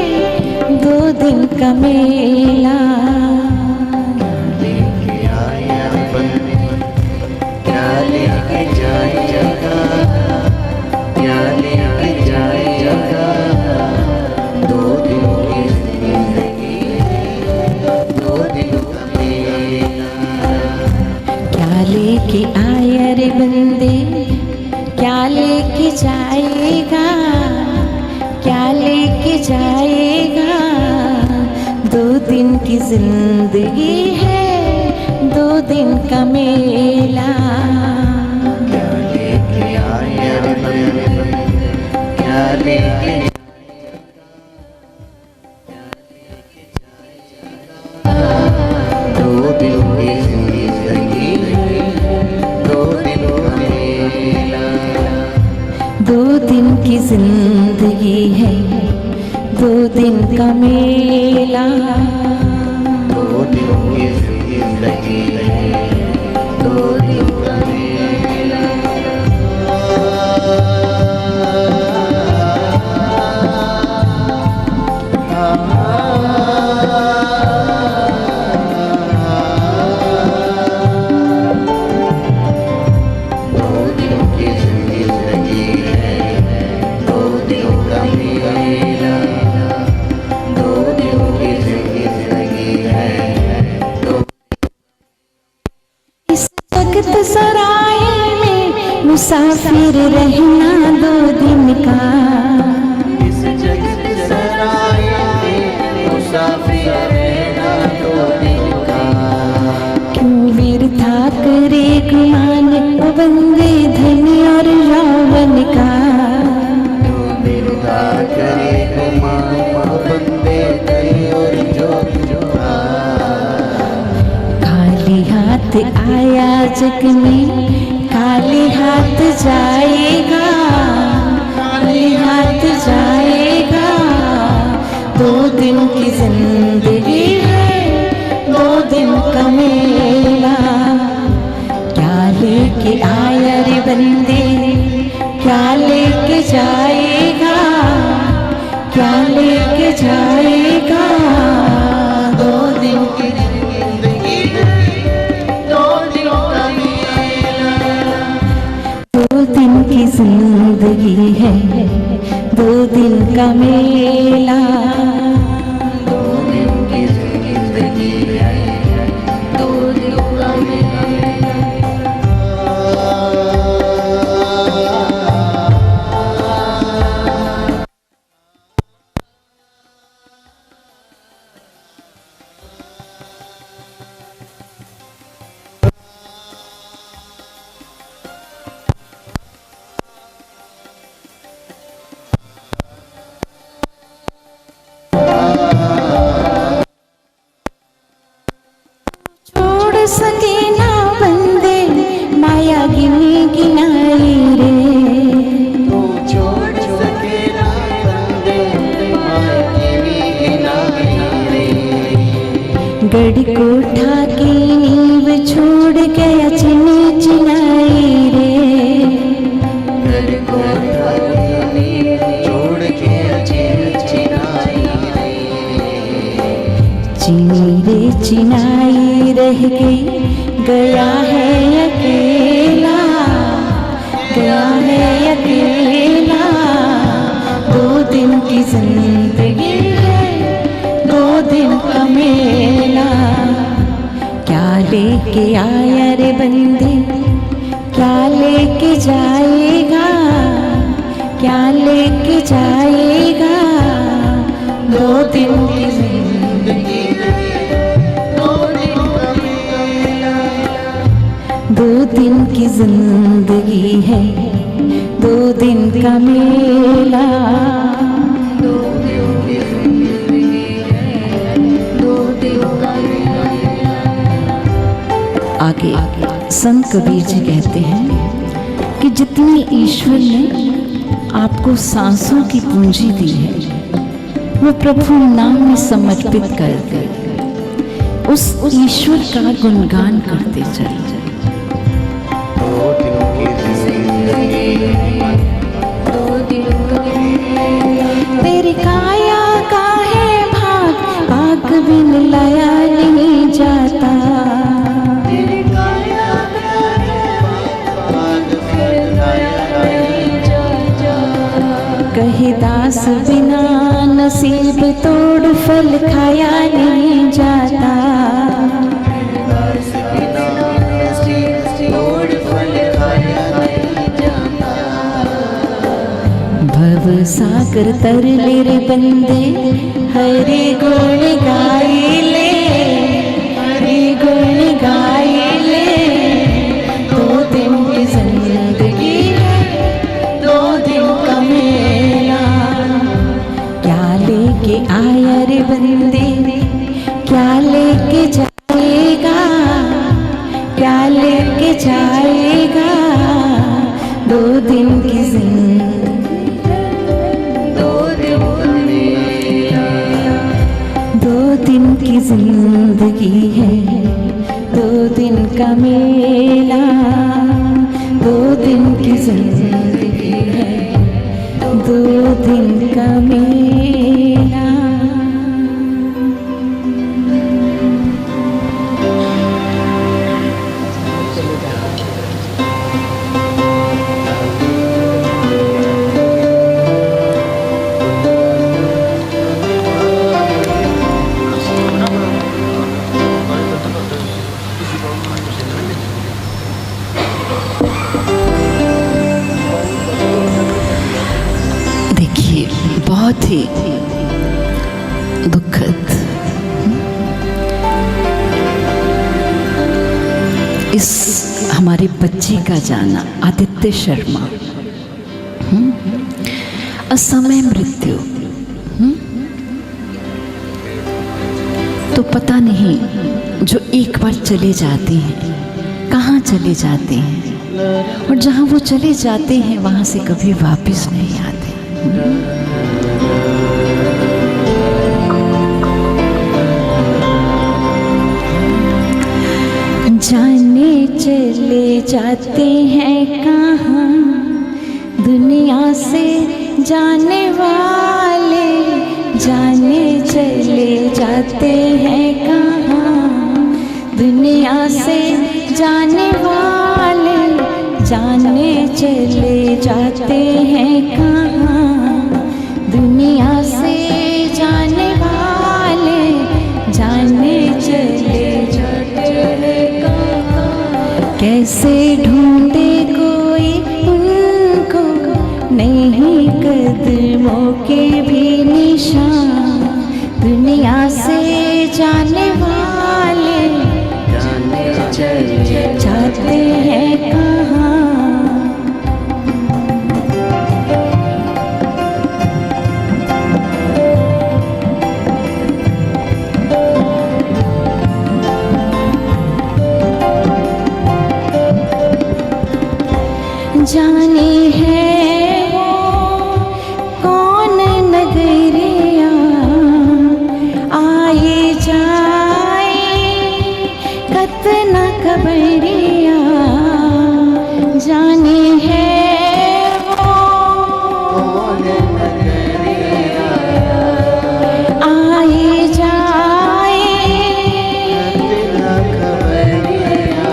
2 दिन का मेला। लेके आया रे बंदे, क्या लेके जाएगा, क्या लेके जाएगा। 2 दिन की जिंदगी है, 2 दिन का मेला। क्या लेके आया रे बंदे, क्या लेके की जिंदगी है, 2 दिन का मेला। 2 दिन की जिंदगी है, 2 दिन का मेला। सराय में मुसाफिर रहना 2 दिन का। इस जगत सराय में मुसाफिर रहना 2 दिन का। क्यों व्यर्था करे गुमान बंदे धन और रावण का। क्यों व्यर्था करे गुमान बंदे धन और खाली हाथ आया जग में, खाली हाथ जाएगा, खाली हाथ जाएगा। 2 दिन की जिंदगी है, 2 दिन का मेला। क्या लेके आया रे बंदे, क्या लेके जाएगा, क्या लेके जाएगा। 2 दिन की की जिंदगी है, 2 दिन का मेला। 2 दिन की जिंदगी है, 2 दिन का मेला। सके ना बंदे माया गिनी गिनाई रे। तू छोड़ सके ना बंदे माया गिनी गिनाई रे। गढ़ कोठा की नींव छोड़ गया चिनी चिनाई रे। गढ़ कोठा की नींव छोड़ गया चिनी चिनाई रे। चिनी रे चिनाई रह गई, गया है अकेला, गया है अकेला। 2 दिन की जिंदगी है, 2 दिन का मेला। क्या लेके आया रे बंदे, क्या लेके जाएगा, क्या लेके जाएगा, 2 दिन की जिंदगी, 2 दिन की जिंदगी है, 2 दिन का मेला। आगे संत कबीर जी कहते हैं कि जितनी ईश्वर ने आपको सांसों की पूंजी दी है, वो प्रभु नाम में समर्पित कर दे, उस ईश्वर का गुणगान करते चले। तेरी काया का है भाग, भाग बिन लाया नहीं जाता। कहे दास बिना नसीब तोड़ फल खाया नहीं जाता। भव सागर तर ले रे बंदे, हरि गुण गाय ले, हरि गुण गाय ले। 2 दिन की जिंदगी है, 2 दिन का मेला। क्या लेके आया रे बंदे, क्या लेके जाएगा, क्या लेके जाएगा, 2 दिन की जिंदगी, 2 दिन की जिंदगी है, 2 दिन का मेला। 2 दिन की जिंदगी है, 2 दिन का मेला। बहुत ही दुखद इस हमारे बच्चे का जाना, आदित्य शर्मा, असमय मृत्यु। तो पता नहीं जो एक बार चले जाते हैं कहाँ चले जाते हैं, और जहाँ वो चले जाते हैं वहाँ से कभी वापस नहीं आते। जाने चले जाते हैं कहाँ, दुनिया से जाने वाले, जाने चले जाते हैं कहाँ, दुनिया से जाने वाले, जाने चले जाते हैं कहाँ, दुनिया से जाने वाले, जाने चले जाते हैं कहाँ। कैसे ढूंढे कोई उनको, नहीं कदमों के भी निशान, दुनिया से जाने वाले, जाने चले जाते हैं कहाँ। जाने है वो कौन नगरिया, आए जाए कतना खबरिया। जाने है वो कौन नगरिया, आए जाए कतना खबरिया।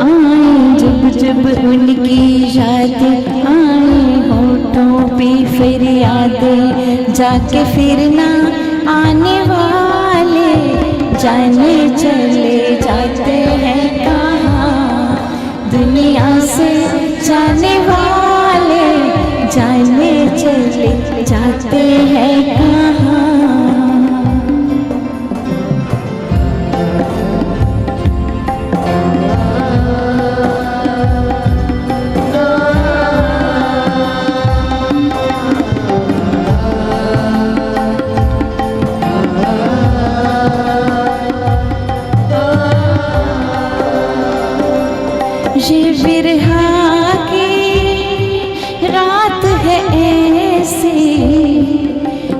आए जब जब उनकी याद आए होठों पे फिर यादें, जाके फिर ना आने वाले, जाने चले जाते हैं कहाँ, दुनिया से जाने वाले जाने चले जाते हैं कहाँ। ये बिरहा की रात है ऐसी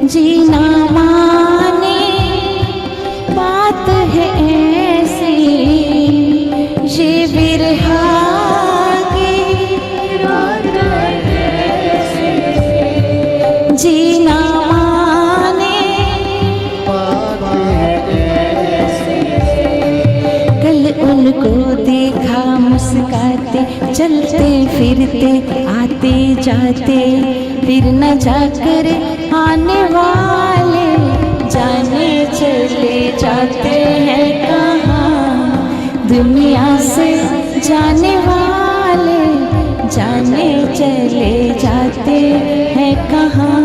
जीना माने बात है ऐसी। ये बिरहा की रात है ऐसी जीना माने बात है ऐसी। कल उनको देखा मुस्काते चलते फिरते आते जाते, फिर न जाकर आने वाले जाने चले जाते हैं कहाँ। दुनिया से जाने वाले जाने चले जाते हैं कहाँ।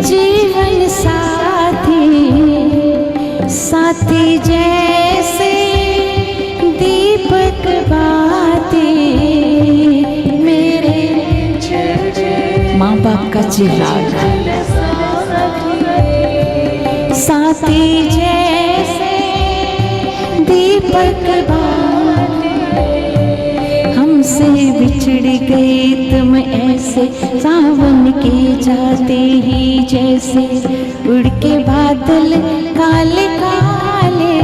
जीवन साथी जैसे दीपक बाती मेरे माँ बाप का चिराग। साथी जैसे दीपक बाती हमसे बिछड़ गए तुम ऐसे सावन के जाते ही जैसे। उड़ के बादल काले काले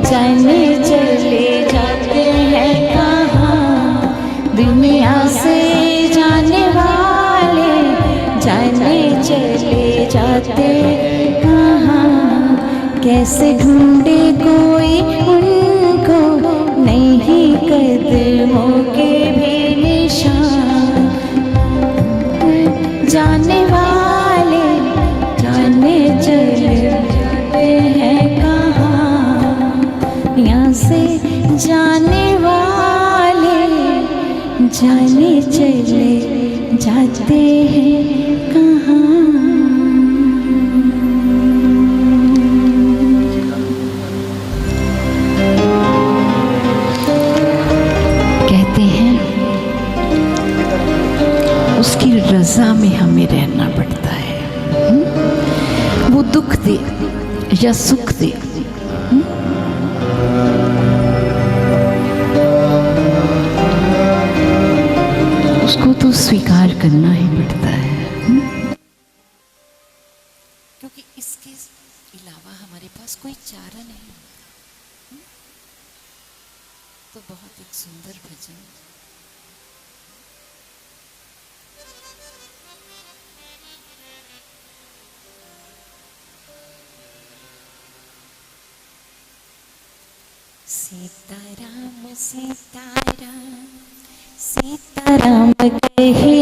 जाने चले जाते हैं कहाँ। दुनिया से जाने वाले जाने चले जाते कहाँ। कैसे ढूंढे कोई उनको नहीं कदमों के भी निशान। जाने वाले जाने चले जाते हैं कहाँ। यहाँ से जाने वाले जाने चले जाते हैं कहाँ। कहते हैं उसकी रजा में हमें रहना पड़ता है। वो दुख दे या सुख दे, उसको तो स्वीकार करना ही पड़ता है। क्योंकि इसके अलावा हमारे पास कोई चारा नहीं। तो बहुत एक सुंदर भजन। सीताराम सीताराम सीताराम कहे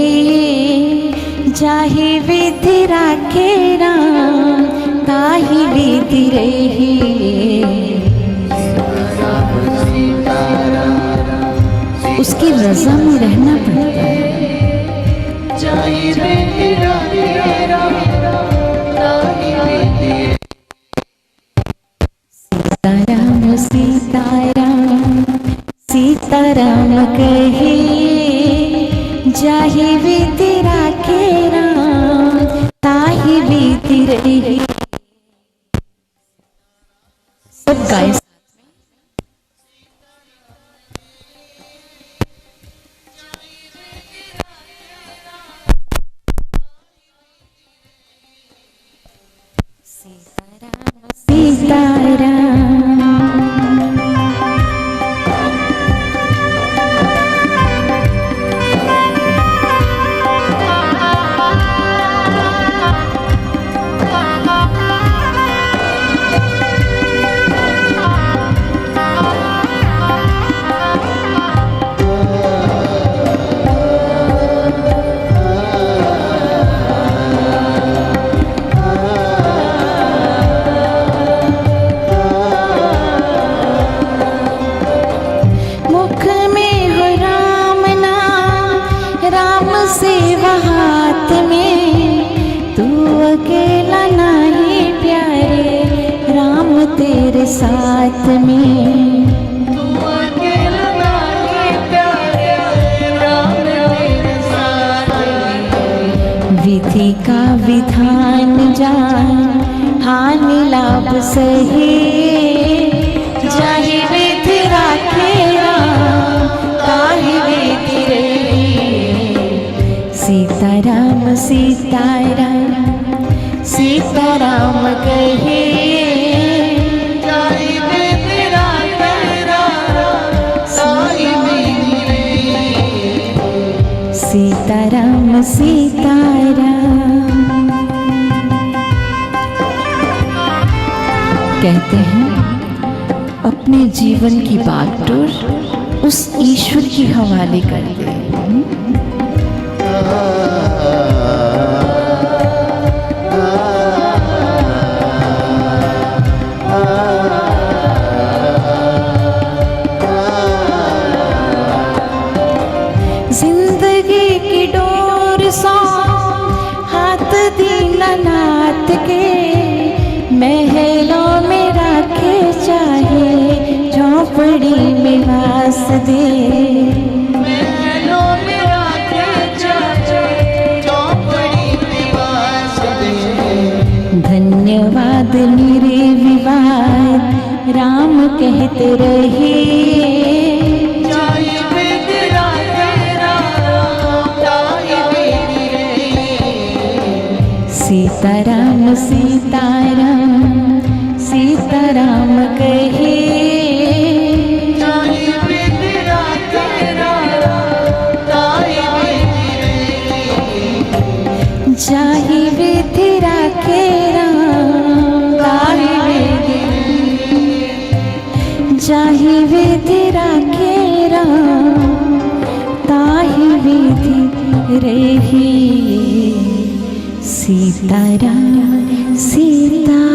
जाहि विधि राखे राम ताहि विधि रहे। उसकी रजा में रहना पड़ता है। सीताराम सीताराम सीताराम कहे जाहि विधि राखे राम ताहि विधि रहे। सब गाय सीताराम मेरे साथ में, विधि का विधान जान हानि लाभ सही, जाहि विधि राखे राम ताहि विधि रही। सीताराम सीताराम सीताराम कहे, जाहि विधि राखे राम ताहि विधि रही। सीताराम सीताराम। कहते हैं अपने जीवन की बागडोर उस ईश्वर के हवाले कर दे। जिंदगी की डोर सौ हाथ दीनानाथ के, महलों में राखे चाहे झोंपड़ी में वास दे। महलों में राखे चाहे झोंपड़ी में वास दे। धन्यवाद निर्विवाद राम कहते रहे, सीताराम सीताराम सीताराम कहे, जाहि विधि राखे राम ताहि विधि रही। जाहि विधि राखे राम ताहि विधि रही। जाहि विधि राखे राम ताहि विधि रही। सीताराम सीताराम।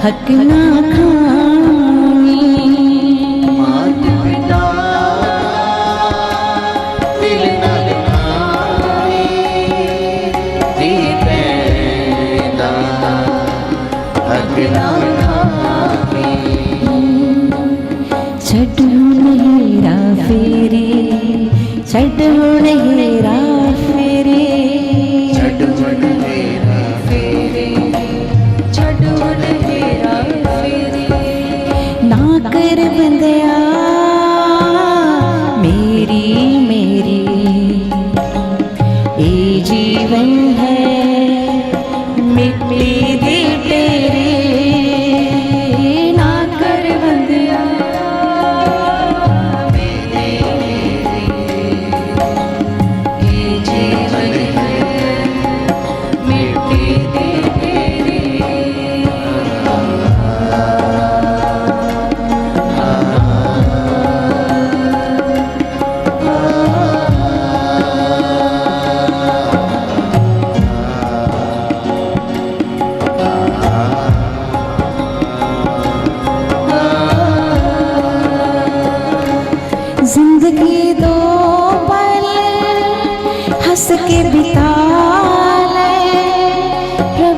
हक ना खावी मात पिता दिल ना दिखावी दी पैदा हक ना खावी छठू हेरा फेरे छठू हेरा फेरे कर बंदया मेरी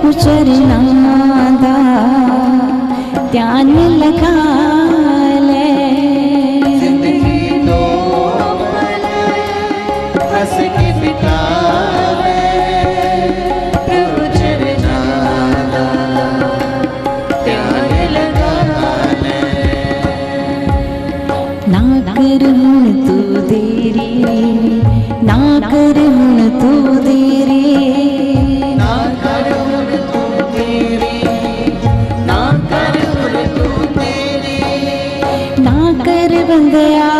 प्रभु चरनादा ध्यान लगा ले। जिंदगी दो पल हंस के बिता ले, प्रभु चरनादा ध्यान लगा ले। ना कर हुण तू देरी, ना कर हुण तू देरी, ना कर हुण तू तेरी, ना कर हुण तू तेरी, ना कर बंदया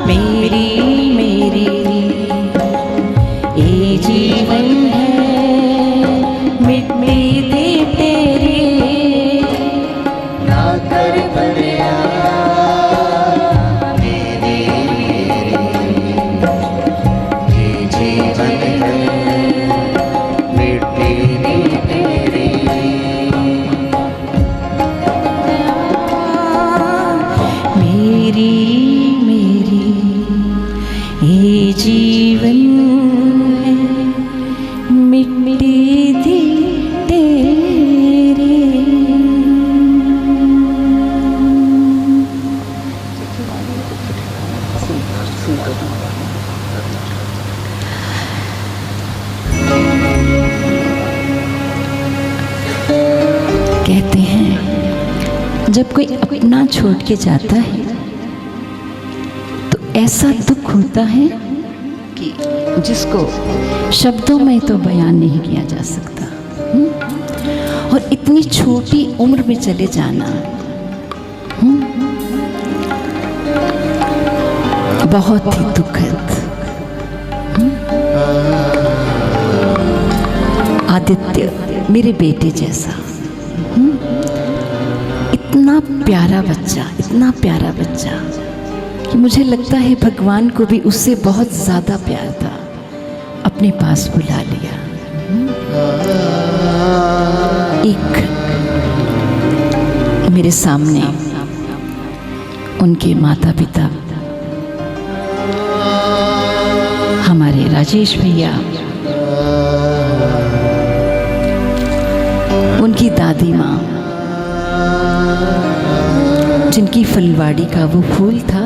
मेरी मेरी। ये जीवन है मिट्टी दे तेरी, ना कर बंदया मेरी मेरी। ये जीवन है मिट्टी दी तेरी, मेरी मेरी। ये जीवन है मिट्टी दी तेरी। कहते हैं जब कोई अपना छोड़ के जाता है तो ऐसा दुख होता है कि जिसको शब्दों में तो बयान नहीं किया जा सकता। और इतनी छोटी उम्र में चले जाना बहुत ही दुखद। आदित्य मेरे बेटे जैसा, इतना प्यारा बच्चा, इतना प्यारा बच्चा कि मुझे लगता है भगवान को भी उससे बहुत ज़्यादा प्यार था, अपने पास बुला लिया। एक मेरे सामने उनके माता पिता, हमारे राजेश भैया, उनकी दादी माँ, जिनकी फुलवाड़ी का वो फूल था,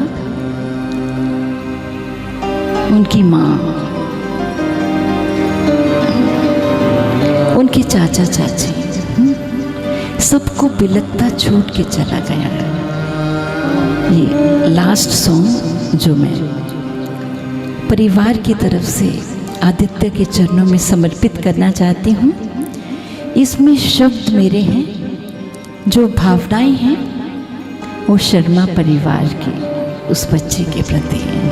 उनकी माँ, उनके चाचा चाची, सबको बिलखता छोड़ के चला गया। ये लास्ट सॉन्ग जो मैं परिवार की तरफ से आदित्य के चरणों में समर्पित करना चाहती हूँ, इसमें शब्द मेरे हैं, जो भावनाएं हैं वो शर्मा परिवार की उस बच्चे के प्रति हैं,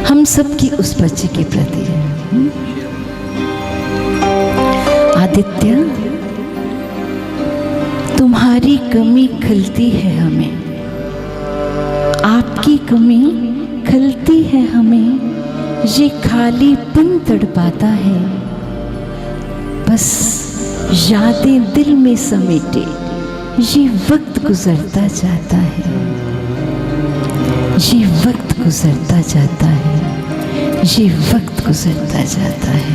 हम सब की उस बच्चे के प्रति है। आदित्य, तुम्हारी कमी खलती है हमें, आपकी कमी खलती है हमें, ये खालीपन तड़पाता है, बस यादें दिल में समेटे ये वक्त गुजरता जाता है, ये वक्त गुजरता जाता है, ये वक्त गुजरता जाता है।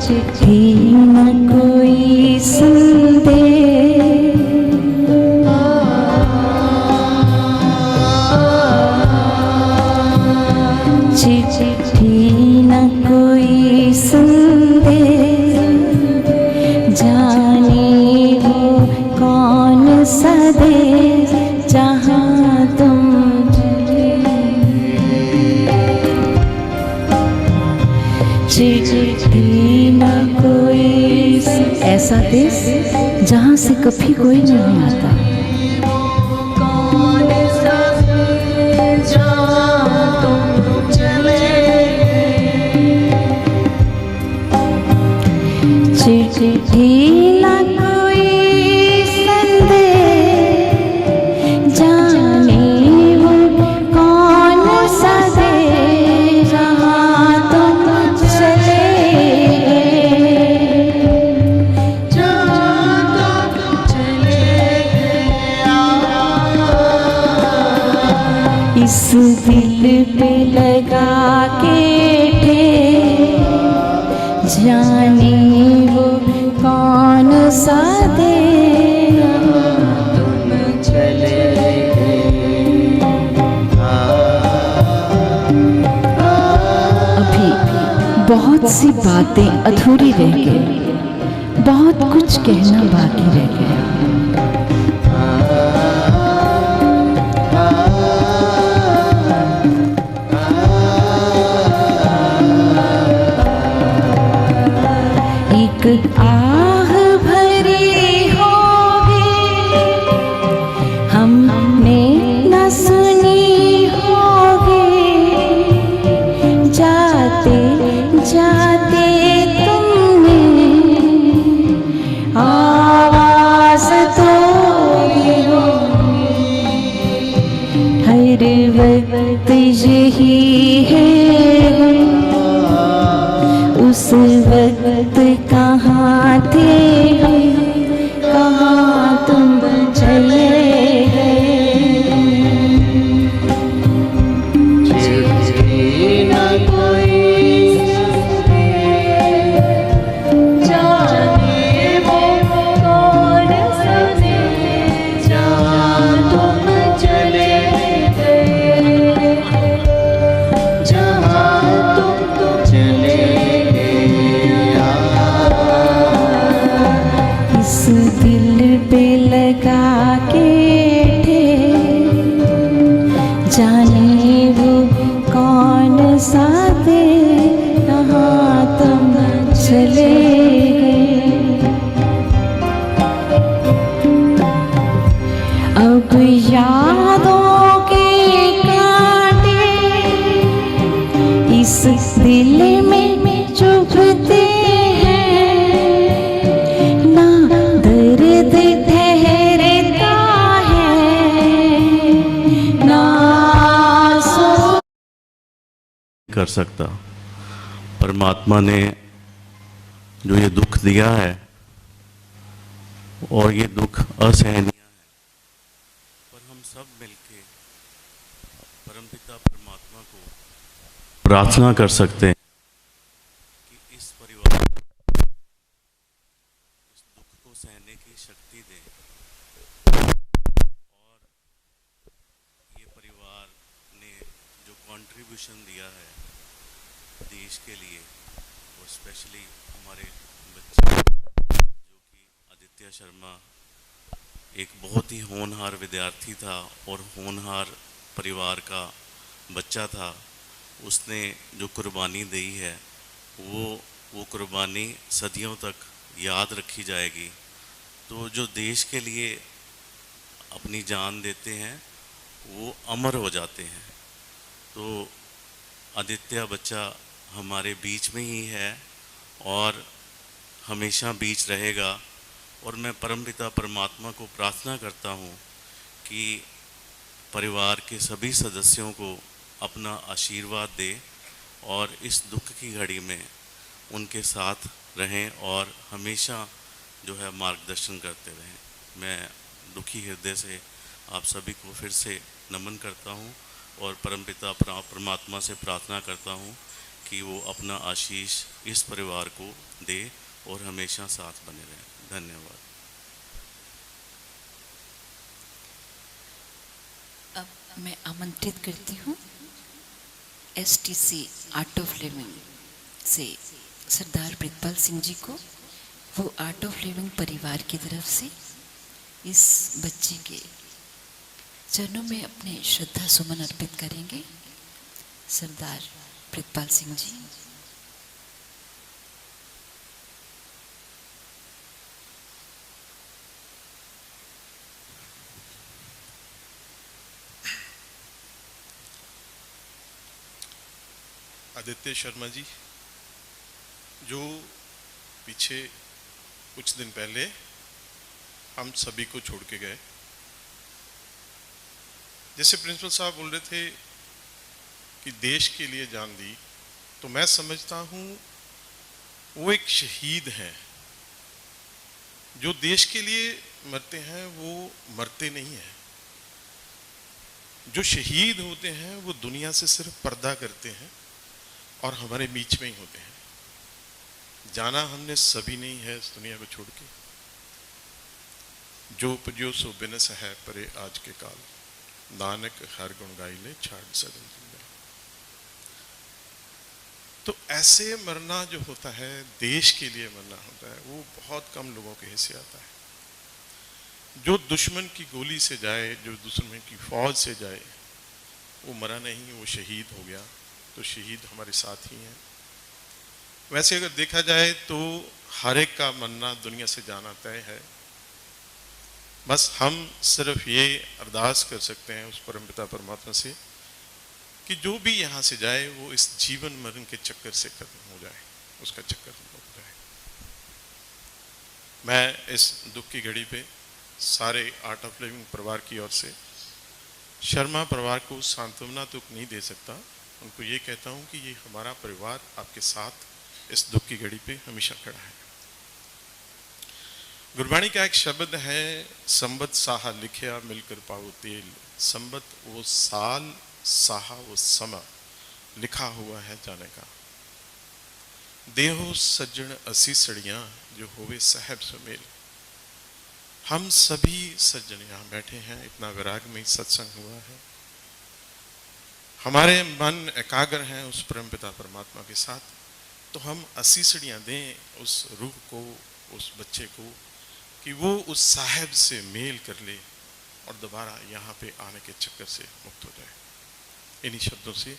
चिट्ठी न कोई संदेश, चिट्ठी न कोई संदेश, जाने वो कौन सा देश जहाँ तुम चिट्ठी न कोई ऐसा देश जहाँ से कभी कोई नहीं आता। कौन सा जहाँ तुम चले, चिट्ठी न कोई संदेश, जाने वो के थे, जाने वो कौन सा दे तुम चले अभी बहुत सी बातें अधूरी रह गई, बहुत कुछ कहना बाकी रह गया। एक आह भरी होगी हमने न सुनी होगी, जाते जाते तुमने आवाज तो दी होगी। हर वक्त यही है उस वक्त कहाँ थे हम, कहाँ तुम चले गए। चिट्ठी न कोई सुने, जाने वो कौन सुने, जहाँ तुम चले गए, जहाँ तुम चले इस दिल पे लगा के थे, जाने वो कौन सा दे, कहाँ तुम चले गए। अब यादों के कांटे इस दिल में चुभते कर सकता। परमात्मा ने जो ये दुख दिया है और ये दुख असहनीय है, पर हम सब मिलके परमपिता परमात्मा को प्रार्थना कर सकते हैं कि इस परिवार को इस दुख को सहने की शक्ति दे और ये परिवार ने जो कंट्रीब्यूशन दिया है देश के लिए और स्पेशली हमारे बच्चे जो कि आदित्य शर्मा एक बहुत ही होनहार विद्यार्थी था और होनहार परिवार का बच्चा था, उसने जो कुर्बानी दी है वो कुर्बानी सदियों तक याद रखी जाएगी। तो जो देश के लिए अपनी जान देते हैं वो अमर हो जाते हैं। तो आदित्य बच्चा हमारे बीच में ही है और हमेशा बीच रहेगा और मैं परमपिता परमात्मा को प्रार्थना करता हूँ कि परिवार के सभी सदस्यों को अपना आशीर्वाद दे और इस दुख की घड़ी में उनके साथ रहें और हमेशा जो है मार्गदर्शन करते रहें। मैं दुखी हृदय से आप सभी को फिर से नमन करता हूँ और परमपिता परमात्मा से प्रार्थना करता हूँ कि वो अपना आशीष इस परिवार को दे और हमेशा साथ बने रहें। धन्यवाद। अब मैं आमंत्रित करती हूँ STC आर्ट ऑफ लिविंग से सरदार प्रितपाल सिंह जी को। वो आर्ट ऑफ लिविंग परिवार की तरफ से इस बच्चे के चरणों में अपने श्रद्धा सुमन अर्पित करेंगे। सरदार प्रितपाल सिंह जी। आदित्य शर्मा जी जो पीछे कुछ दिन पहले हम सभी को छोड़ के गए, जैसे प्रिंसिपल साहब बोल रहे थे कि देश के लिए जान दी, तो मैं समझता हूँ वो एक शहीद हैं। जो देश के लिए मरते हैं वो मरते नहीं हैं। जो शहीद होते हैं वो दुनिया से सिर्फ पर्दा करते हैं और हमारे बीच में ही होते हैं। जाना हमने सभी नहीं है इस दुनिया को छोड़ के। जो उपजो सो बिनस है परे आज के काल, नानक हर गुण गाई ले छाड़ सगल जिंदा। तो ऐसे मरना जो होता है, देश के लिए मरना होता है, वो बहुत कम लोगों के हिस्से आता है। जो दुश्मन की गोली से जाए, जो दुश्मन की फौज से जाए, वो मरा नहीं, वो शहीद हो गया। तो शहीद हमारे साथ ही हैं। वैसे अगर देखा जाए तो हर एक का मरना, दुनिया से जाना तय है। बस हम सिर्फ ये अरदास कर सकते हैं उस परमपिता परमात्मा से कि जो भी यहाँ से जाए वो इस जीवन मरण के चक्कर से खत्म हो जाए, उसका चक्कर खत्म हो जाए। मैं इस दुख की घड़ी पे सारे आर्ट ऑफ लिविंग परिवार की ओर से शर्मा परिवार को सांत्वना तो नहीं दे सकता, उनको ये कहता हूँ कि ये हमारा परिवार आपके साथ इस दुख की घड़ी पे हमेशा खड़ा है। गुरबाणी का एक शब्द है, संबत साहा लिखिया मिलकर पाओ तेल। संबत वो साल, साहा वो समा, लिखा हुआ है जाने का। देहो सज्जन असी सड़ियां, जो होवे साहब सुमेल। हम सभी सज्जन यहाँ बैठे हैं, इतना विराग में सत्संग हुआ है, हमारे मन एकाग्र हैं उस परमपिता परमात्मा के साथ। तो हम 80 सड़ियाँ दें उस रूह को, उस बच्चे को, कि वो उस साहब से मेल कर ले और दोबारा यहाँ पे आने के चक्कर से मुक्त हो जाए। इन्हीं शब्दों से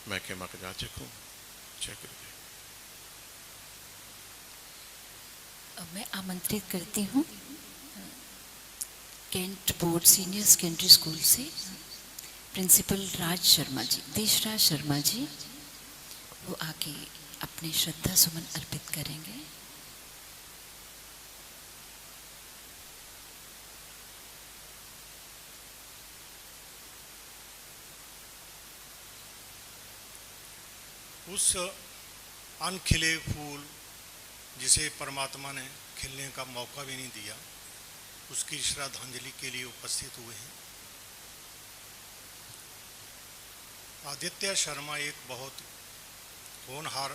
मैं क्षमा का जाचक हूँ। जय गुरुदेव। अब मैं आमंत्रित करती हूँ cantt board senior secondary school से प्रिंसिपल राज शर्मा जी, देशराज शर्मा जी, वो आके अपने श्रद्धा सुमन अर्पित करेंगे। उस अनखिले फूल जिसे परमात्मा ने खिलने का मौका भी नहीं दिया, उसकी श्रद्धांजलि के लिए उपस्थित हुए हैं। आदित्य शर्मा एक बहुत होनहार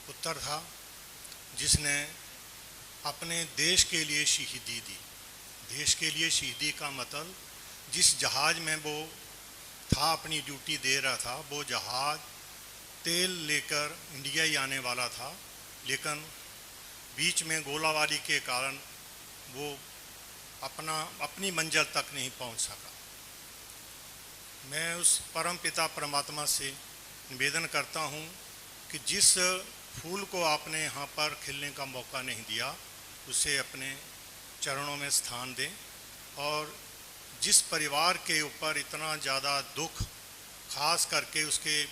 पुत्र था, जिसने अपने देश के लिए शहीदी दी। देश के लिए शहीदी का मतलब, जिस जहाज में वो था अपनी ड्यूटी दे रहा था, वो जहाज तेल लेकर इंडिया ही आने वाला था, लेकिन बीच में गोलाबारी के कारण वो अपनी मंजिल तक नहीं पहुंच सका। मैं उस परम पिता परमात्मा से निवेदन करता हूं कि जिस फूल को आपने यहाँ पर खिलने का मौका नहीं दिया, उसे अपने चरणों में स्थान दें। और जिस परिवार के ऊपर इतना ज़्यादा दुख, खास करके उसके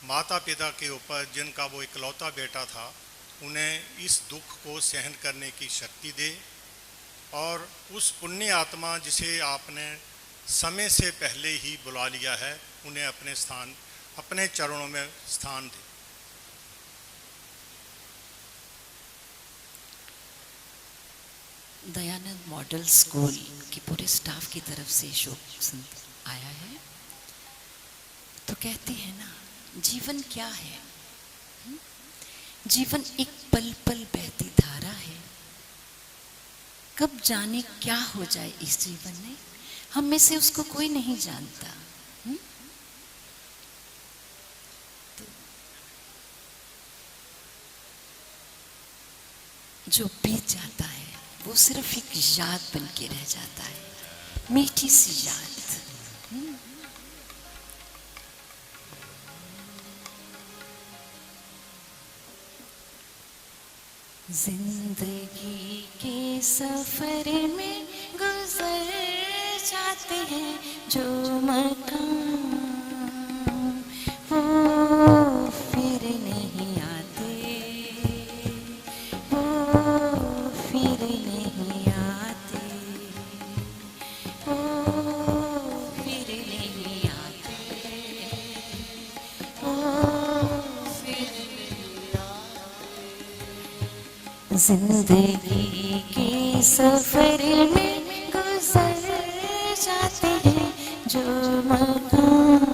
माता पिता के ऊपर, जिनका वो इकलौता बेटा था, उन्हें इस दुख को सहन करने की शक्ति दे। और उस पुण्य आत्मा जिसे आपने समय से पहले ही बुला लिया है, उन्हें अपने चरणों में स्थान दे। दयानंद मॉडल स्कूल के पूरे स्टाफ की तरफ से शोक आया है। तो कहते हैं ना, जीवन क्या है? जीवन एक पल पल बहती धारा है। कब जाने क्या हो जाए इस जीवन में, हम में से उसको कोई नहीं जानता। तो जो बीत जाता है वो सिर्फ एक याद बन के रह जाता है, मीठी सी याद। जिंदगी के सफर में गुजर जाते हैं जो मकाम, वो फिर नहीं आते, वो फिर नहीं आते, वो फिर नहीं आते, वो फिर नहीं आते। जिंदगी के सफर में गुजर जाते हैं जो मकाम,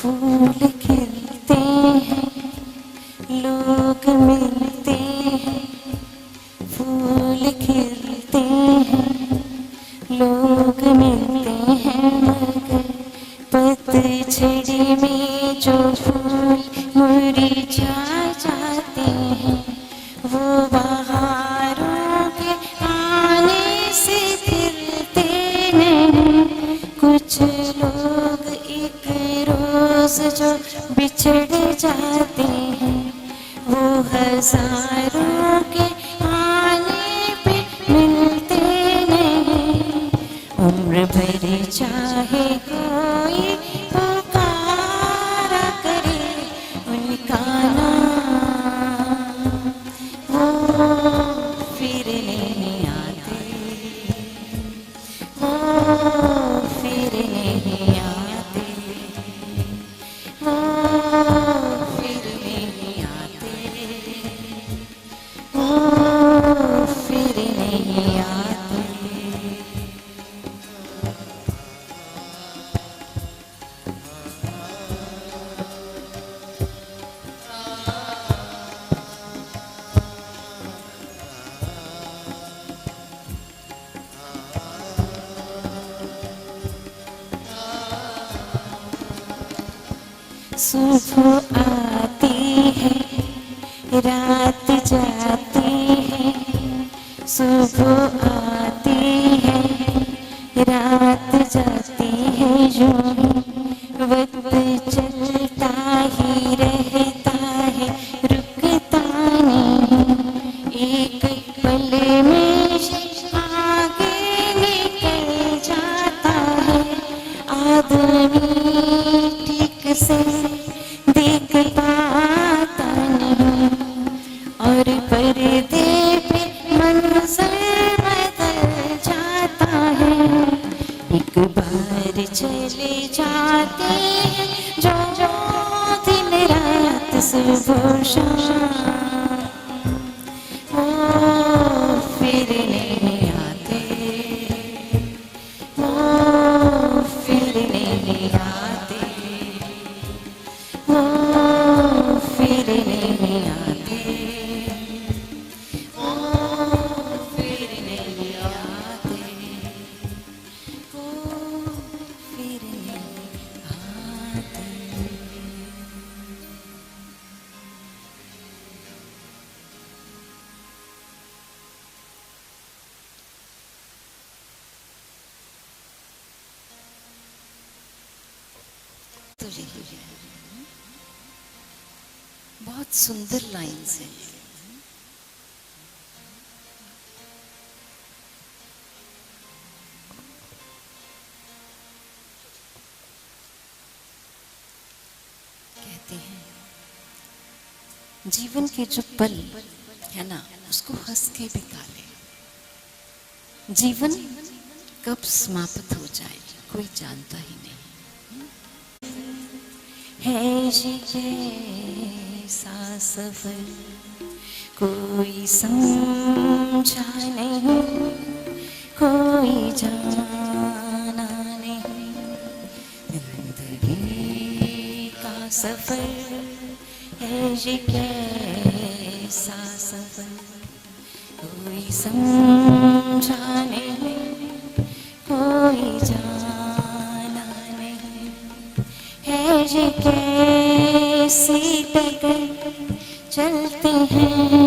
फूल खिलते हैं, लोग मिलते हैं, फूल खिलते हैं, लोग मिलते हैं, मगर पतझड़ में जो फूल मुरझा जाते हैं, वो बहारों के आने से खिलते नहीं। कुछ लोग एक रोज जो बिछड़ जाते हैं, वो हजारों के आने पे मिलते नहीं। उम्र भर चाहे कोई पुकारा करे उनका नाम, वो फिर नहीं आते, वो फिर नहीं आते, वो फिर नहीं आते, वो फिर नहीं आते। सुबह आती है, रात जाती है, सुबह आती है, रात जाती है, यूं वक्त चलता ही रहता है, रुकता नहीं। एक पल में आगे निकल जाता है, आदमी ठीक से देख पाता नहीं, और पर्दे पे मंजर बदल जाता है। एक बार चले जाते हैं जो दिन रात सुबह शाम, वो फिर नहीं आते, वो फिर नहीं आते, वो फिर नहीं आते, वो फिर नहीं आते, वो फिर नहीं आते। तो यही है, बहुत सुंदर लाइन्स हैं। कहते हैं जीवन के जो पल है ना, उसको हंस के बिता ले। जीवन कब समाप्त हो जाए कोई जानता ही नहीं है। ये कैसा सफर कोई समझा नहीं, कोई जाना नहीं। जिंदगी का सफर है ये कैसा सफर कोई समझा नहीं, कोई जाना नहीं। है ये कैसी डगर चलते हैं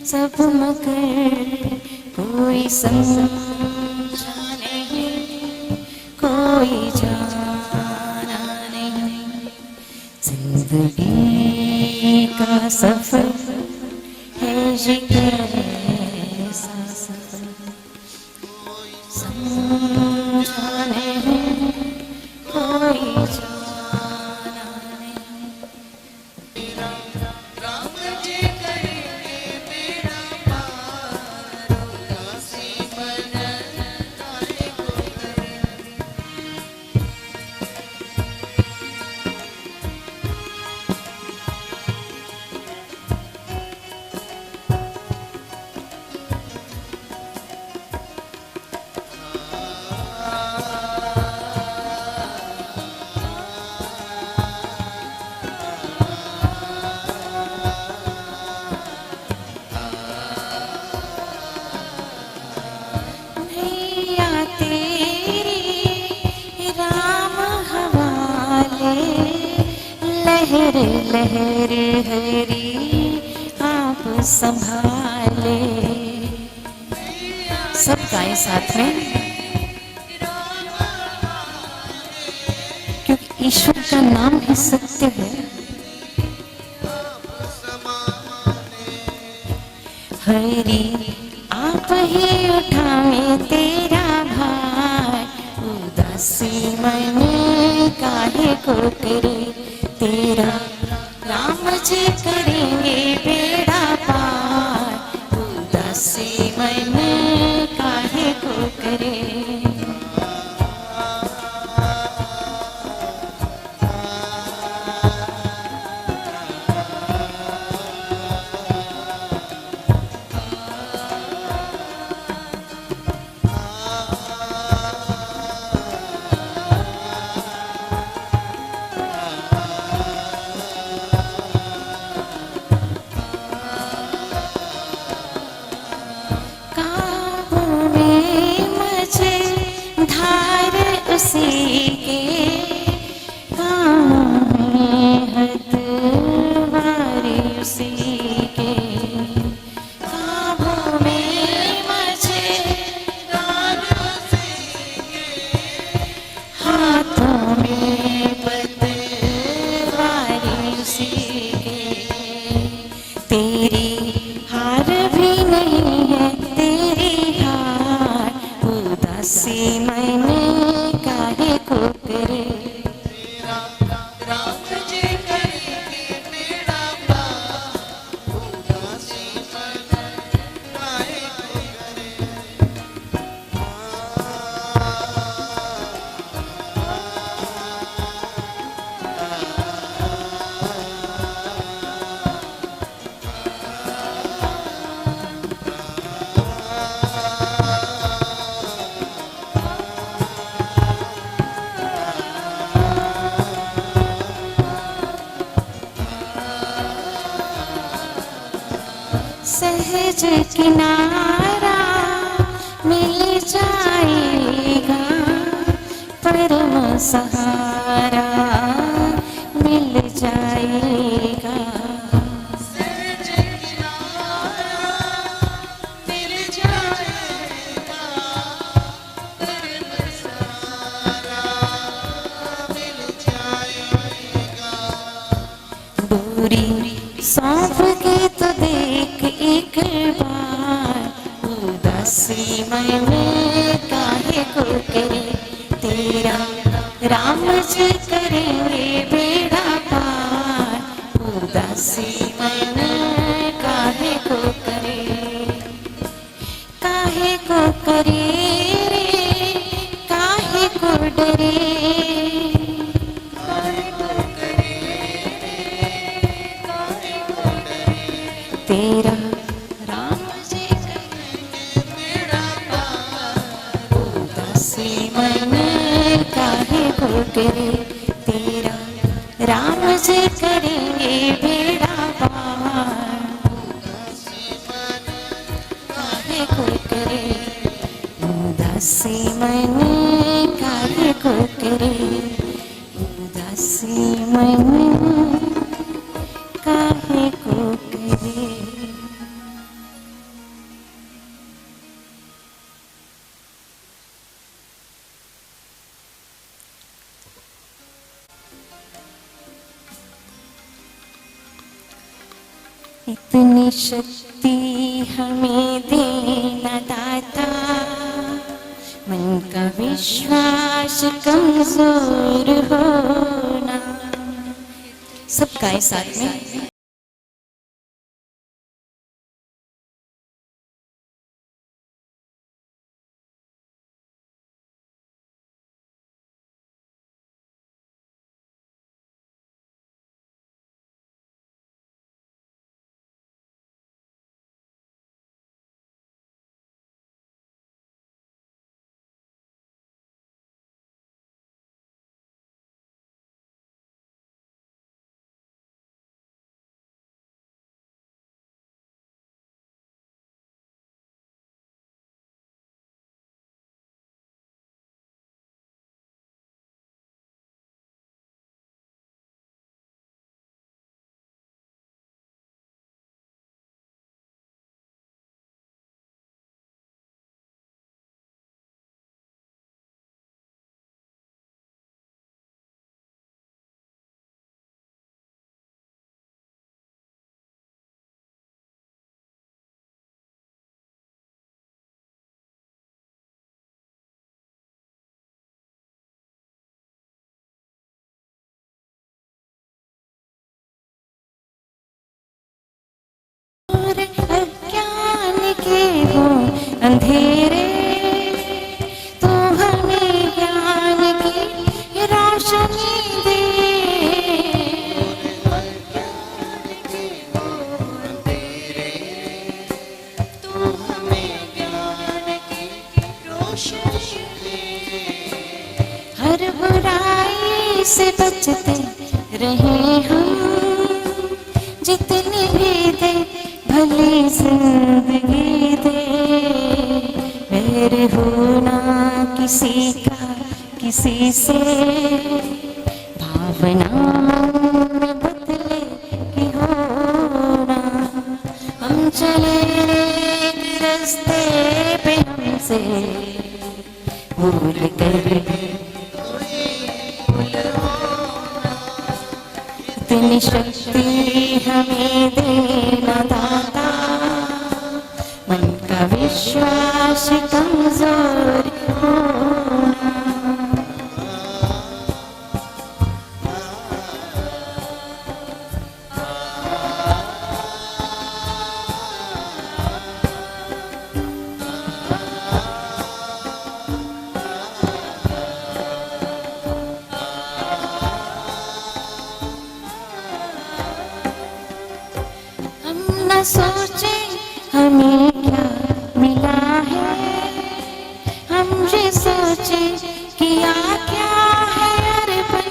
सब मगर कोई समझा नहीं, कोई जाना नहीं। जिंदगी का सफर है ये कैसा सफर कोई समझा नहीं, कोई जाना नहीं। राम जी करेंगे मेरा पार, उसी मन तारे को लहर हरी आप संभाले। सब गाएं साथ में, क्योंकि ईश्वर का नाम ही सत्य है। हरि आप ही उठावे तेरा भार, उदासी मन काहे को करे तेरा राम जी करेंगे बेड़ा पार, उदासी मन काहे को करे। सहज किनारा मिल जाएगा, परम सहारा मिल जाएगा। सहज किनारा मिल जाएगा, परम सहारा मिल जाएगा। दूरी सौंप के तो देख एक बार, उदासी मन काहे को करे तेरा राम जी करेंगे बेड़ा पार, उदासी मन काहे को करे। काहे को करे रे काहे को डरे, तेरा राम जी करेंगे बेड़ा पार, उदासी मन काहे को करे तेरा राम जी करेंगे बेड़ा पार, उदासी मन काहे को करे, उदासी मन काहे को करे, उदासी मन काहे को करे। इतनी शक्ति हमें देना दाता, मन का विश्वास कमजोर होना। सब गाएं साथ में। अंधेरे तू हमें ज्ञान की रोशनी दे। तू हमें ज्ञान की रोशनी दे। हर बुराई से बचते रहे हम, जितनी भी दे भली जिंदगी दे। वैर होना किसी का किसी से, भावना मन में बदले की होना। हम चले एक रास्ते पे हमसे भूल कर इतनी शक्ति हमें देना दाता। मन का विश्वास कमजोर होना। न सोचे हमें क्या मिला है, हम ये सोचे किया क्या है अर्पण।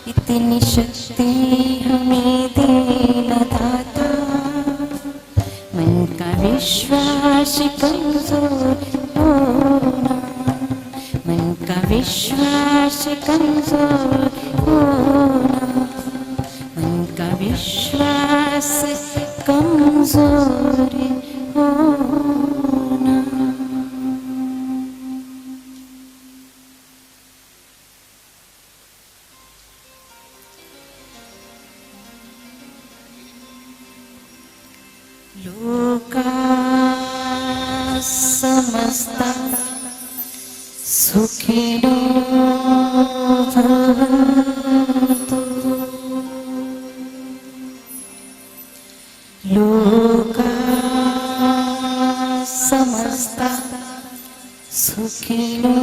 इतनी शक्ति हमें देना दाता। मन का विश्वास कमजोर होना। मन का विश्वास कमजोर होना। मन का विश्वास कमजोर होना। लोका समस्ता सुखिनो भवन्तु। लोका समस्ता सुखिनो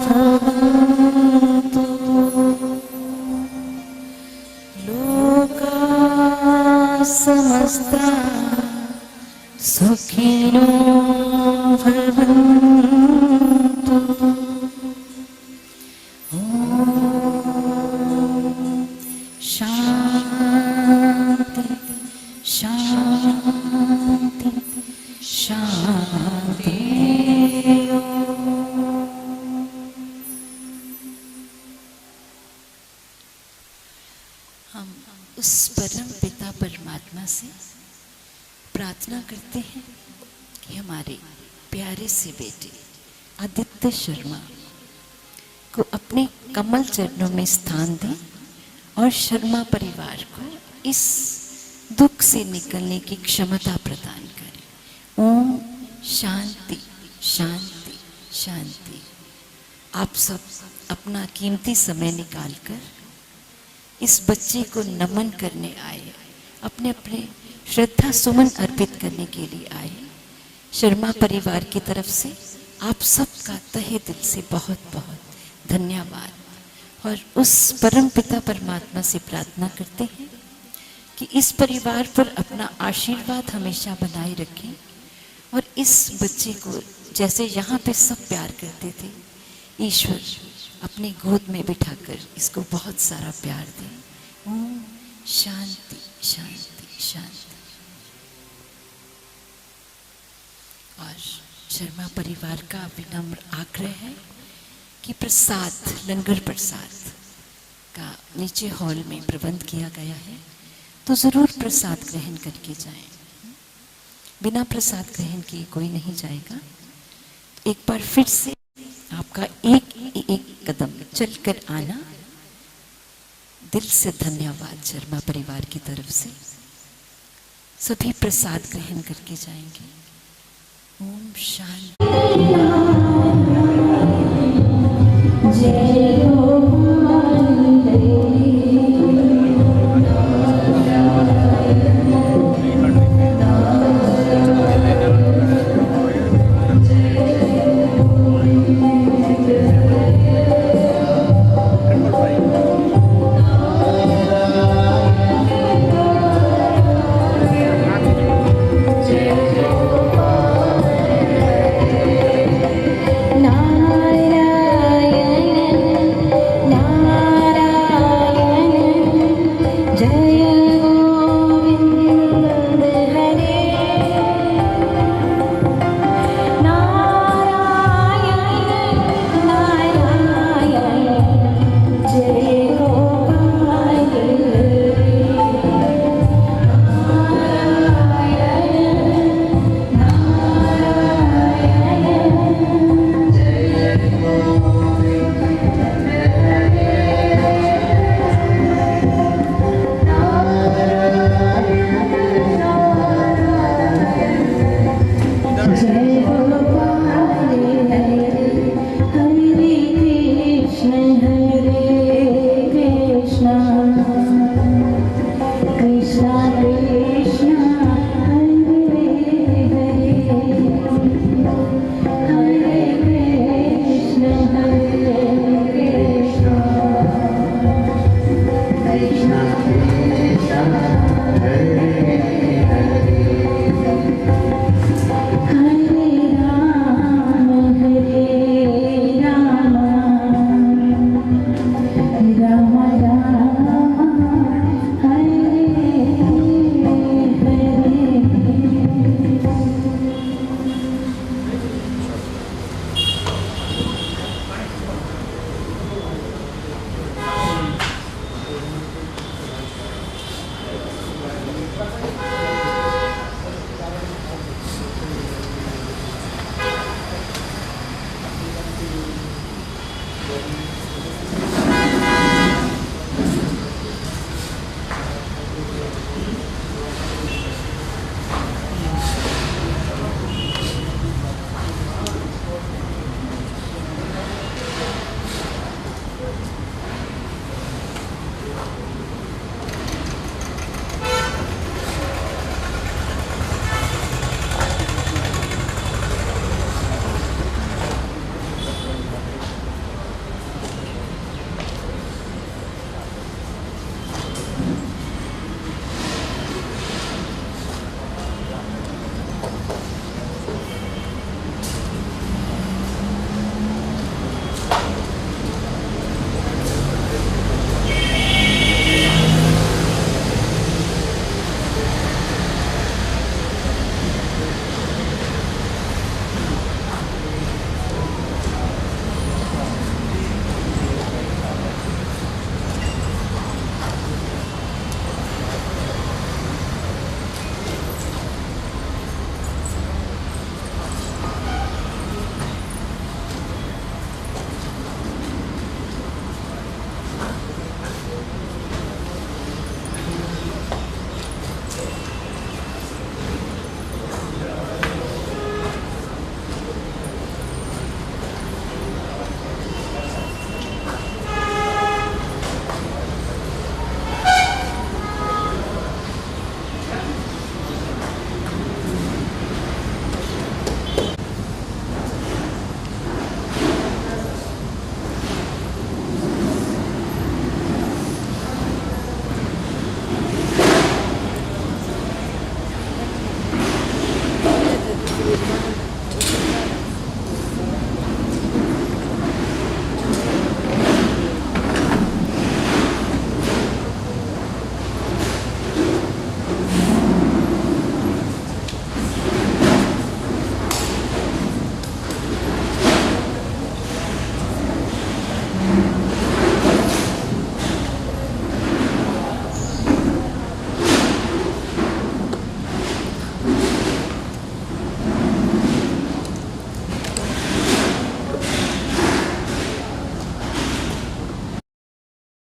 भवन्तु। लोका समस्ता सुखिनो भवन्तु। ॐ शान्ति शान्ति शान्ति। हम उस परम पिता परमात्मा से प्रार्थना करते हैं कि हमारे प्यारे से बेटे आदित्य शर्मा को अपने कमल चरणों में स्थान दें और शर्मा परिवार को इस दुख से निकलने की क्षमता प्रदान करें। ओम शांति शांति शांति। आप सब अपना कीमती समय निकालकर इस बच्चे को नमन करने आए, अपने अपने श्रद्धा सुमन अर्पित करने के लिए आए। शर्मा परिवार की तरफ से आप सबका तहे दिल से बहुत बहुत धन्यवाद। और उस परम पिता परमात्मा से प्रार्थना करते हैं कि इस परिवार पर अपना आशीर्वाद हमेशा बनाए रखें और इस बच्चे को जैसे यहाँ पे सब प्यार करते थे, ईश्वर अपनी गोद में बिठाकर इसको बहुत सारा प्यार दे। ओम शांति शांति शांति। और शर्मा परिवार का विनम्र आग्रह है कि प्रसाद, लंगर प्रसाद का नीचे हॉल में प्रबंध किया गया है, तो ज़रूर प्रसाद ग्रहण करके जाएं। बिना प्रसाद ग्रहण किए कोई नहीं जाएगा। एक बार फिर से आपका एक एक कदम चलकर आना, दिल से धन्यवाद शर्मा परिवार की तरफ से। सभी प्रसाद ग्रहण करके जाएंगे। ओम शांति। जय